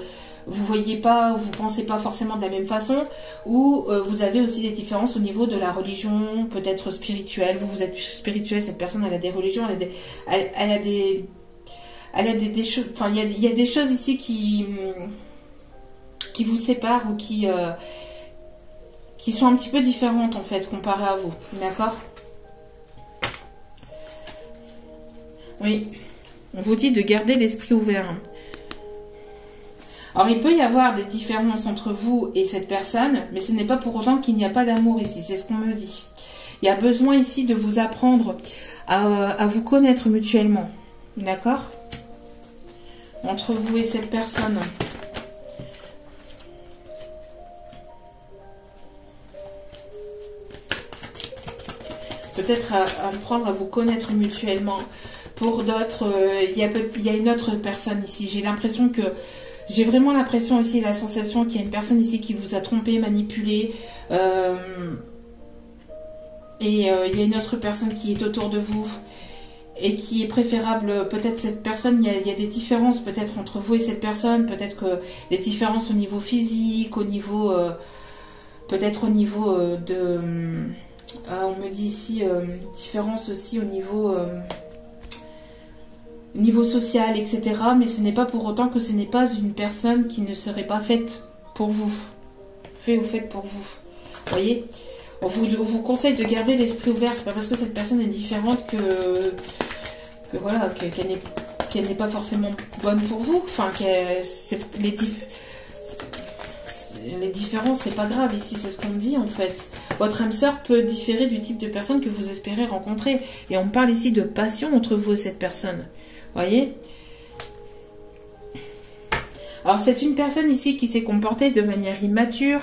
vous voyez pas, vous pensez pas forcément de la même façon, ou vous avez aussi des différences au niveau de la religion, peut-être spirituelle. Vous êtes spirituel, cette personne elle a des religions, elle a des choses, enfin il y a des choses ici qui vous séparent ou qui sont un petit peu différentes en fait comparées à vous, d'accord? Oui, on vous dit de garder l'esprit ouvert. Alors, il peut y avoir des différences entre vous et cette personne, mais ce n'est pas pour autant qu'il n'y a pas d'amour ici, c'est ce qu'on me dit. Il y a besoin ici de vous apprendre à vous connaître mutuellement, d'accord? Entre vous et cette personne. Peut-être apprendre à vous connaître mutuellement. Pour d'autres, il y a une autre personne ici. J'ai vraiment l'impression ici, la sensation qu'il y a une personne ici qui vous a trompé, manipulé. Et il y a une autre personne qui est autour de vous et qui est préférable. Peut-être cette personne, il y a des différences peut-être entre vous et cette personne. Peut-être que des différences au niveau physique, au niveau... peut-être au niveau de... on me dit ici, différence aussi au niveau social, etc. Mais ce n'est pas pour autant que ce n'est pas une personne qui ne serait pas faite pour vous. Faite pour vous. Vous voyez? On vous conseille de garder l'esprit ouvert. C'est pas parce que cette personne est différente que voilà, qu'elle n'est pas forcément bonne pour vous. Enfin, les différences, c'est pas grave ici, c'est ce qu'on me dit en fait. Votre âme sœur peut différer du type de personne que vous espérez rencontrer. Et on parle ici de passion entre vous et cette personne. Voyez? Alors c'est une personne ici qui s'est comportée de manière immature,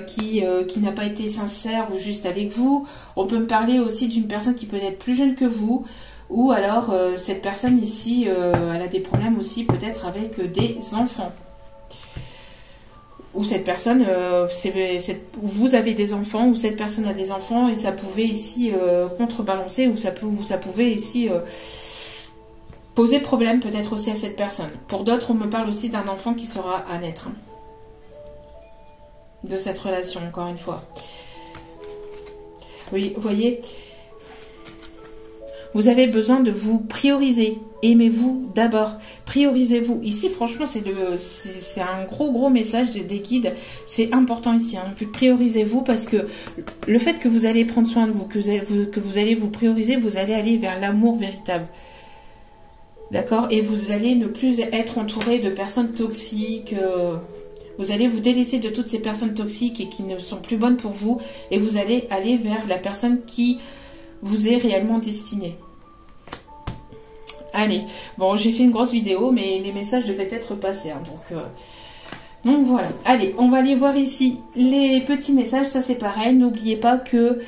qui n'a pas été sincère ou juste avec vous. On peut me parler aussi d'une personne qui peut être plus jeune que vous, ou alors cette personne ici, elle a des problèmes aussi peut-être avec des enfants. Ou cette personne, vous avez des enfants, ou cette personne a des enfants, et ça pouvait ici contrebalancer, ou ça pouvait ici... poser problème peut-être aussi à cette personne. Pour d'autres, on me parle aussi d'un enfant qui sera à naître. Hein, de cette relation, encore une fois. Oui, vous voyez, vous avez besoin de vous prioriser. Aimez-vous d'abord. Priorisez-vous. Ici, franchement, c'est un gros message des guides. C'est important ici. Hein. Priorisez-vous parce que le fait que vous allez prendre soin de vous, que vous allez vous prioriser, vous allez aller vers l'amour véritable. D'accord? Et vous allez ne plus être entouré de personnes toxiques. Vous allez vous délaisser de toutes ces personnes toxiques et qui ne sont plus bonnes pour vous. Et vous allez aller vers la personne qui vous est réellement destinée. Allez, bon, j'ai fait une grosse vidéo, mais les messages devaient être passés. Hein, donc voilà. Allez, on va aller voir ici les petits messages. Ça, c'est pareil. N'oubliez pas que...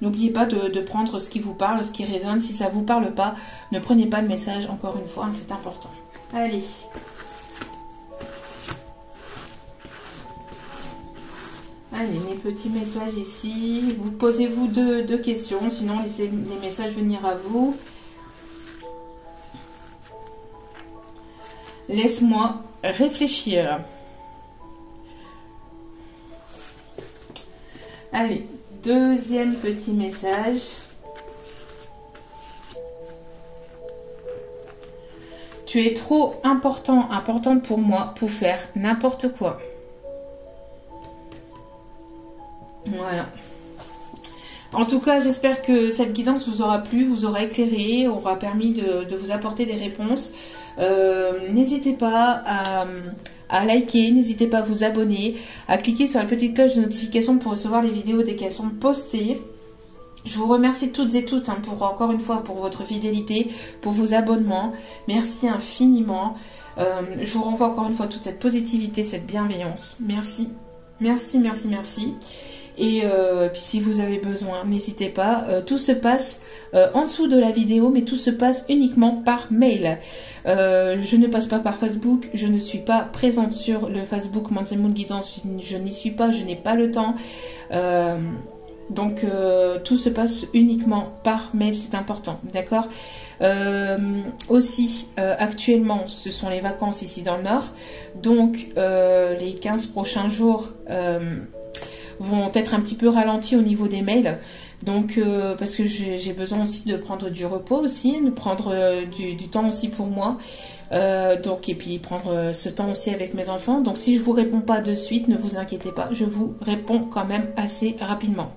N'oubliez pas de prendre ce qui vous parle, ce qui résonne. Si ça ne vous parle pas, ne prenez pas le message. Encore une fois, hein, c'est important. Allez. Allez, mes petits messages ici. Vous posez-vous deux questions, sinon laissez les messages venir à vous. Laisse-moi réfléchir. Allez, deuxième petit message. Tu es trop importante pour moi pour faire n'importe quoi. Voilà. En tout cas, j'espère que cette guidance vous aura plu, vous aura éclairé, aura permis de vous apporter des réponses. N'hésitez pas à liker, n'hésitez pas à vous abonner, à cliquer sur la petite cloche de notification pour recevoir les vidéos dès qu'elles sont postées. Je vous remercie toutes et toutes, hein, encore une fois, pour votre fidélité, pour vos abonnements. Merci infiniment. Je vous renvoie encore une fois toute cette positivité, cette bienveillance. Merci. Merci, merci, merci. Et puis si vous avez besoin, n'hésitez pas. Tout se passe en dessous de la vidéo, mais tout se passe uniquement par mail. Je ne passe pas par Facebook. Je ne suis pas présente sur le Facebook Manzan Moon Guidance. Je n'y suis pas, je n'ai pas le temps. Donc tout se passe uniquement par mail, c'est important, d'accord? Aussi, actuellement, ce sont les vacances ici dans le Nord. Donc les 15 prochains jours... vont être un petit peu ralentis au niveau des mails, donc parce que j'ai besoin aussi de prendre du repos aussi, de prendre du temps aussi pour moi, donc et puis prendre ce temps aussi avec mes enfants. Donc si je vous réponds pas de suite, ne vous inquiétez pas, je vous réponds quand même assez rapidement.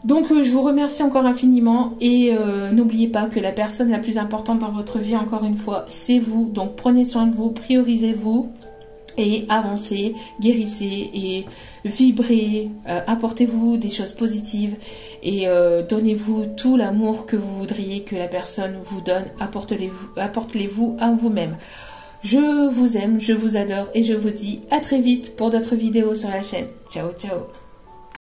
Donc je vous remercie encore infiniment et n'oubliez pas que la personne la plus importante dans votre vie, encore une fois, c'est vous. Donc prenez soin de vous, priorisez-vous. Et avancez, guérissez et vibrez, apportez-vous des choses positives et donnez-vous tout l'amour que vous voudriez que la personne vous donne, apportez-vous à vous-même. Je vous aime, je vous adore et je vous dis à très vite pour d'autres vidéos sur la chaîne. Ciao, ciao.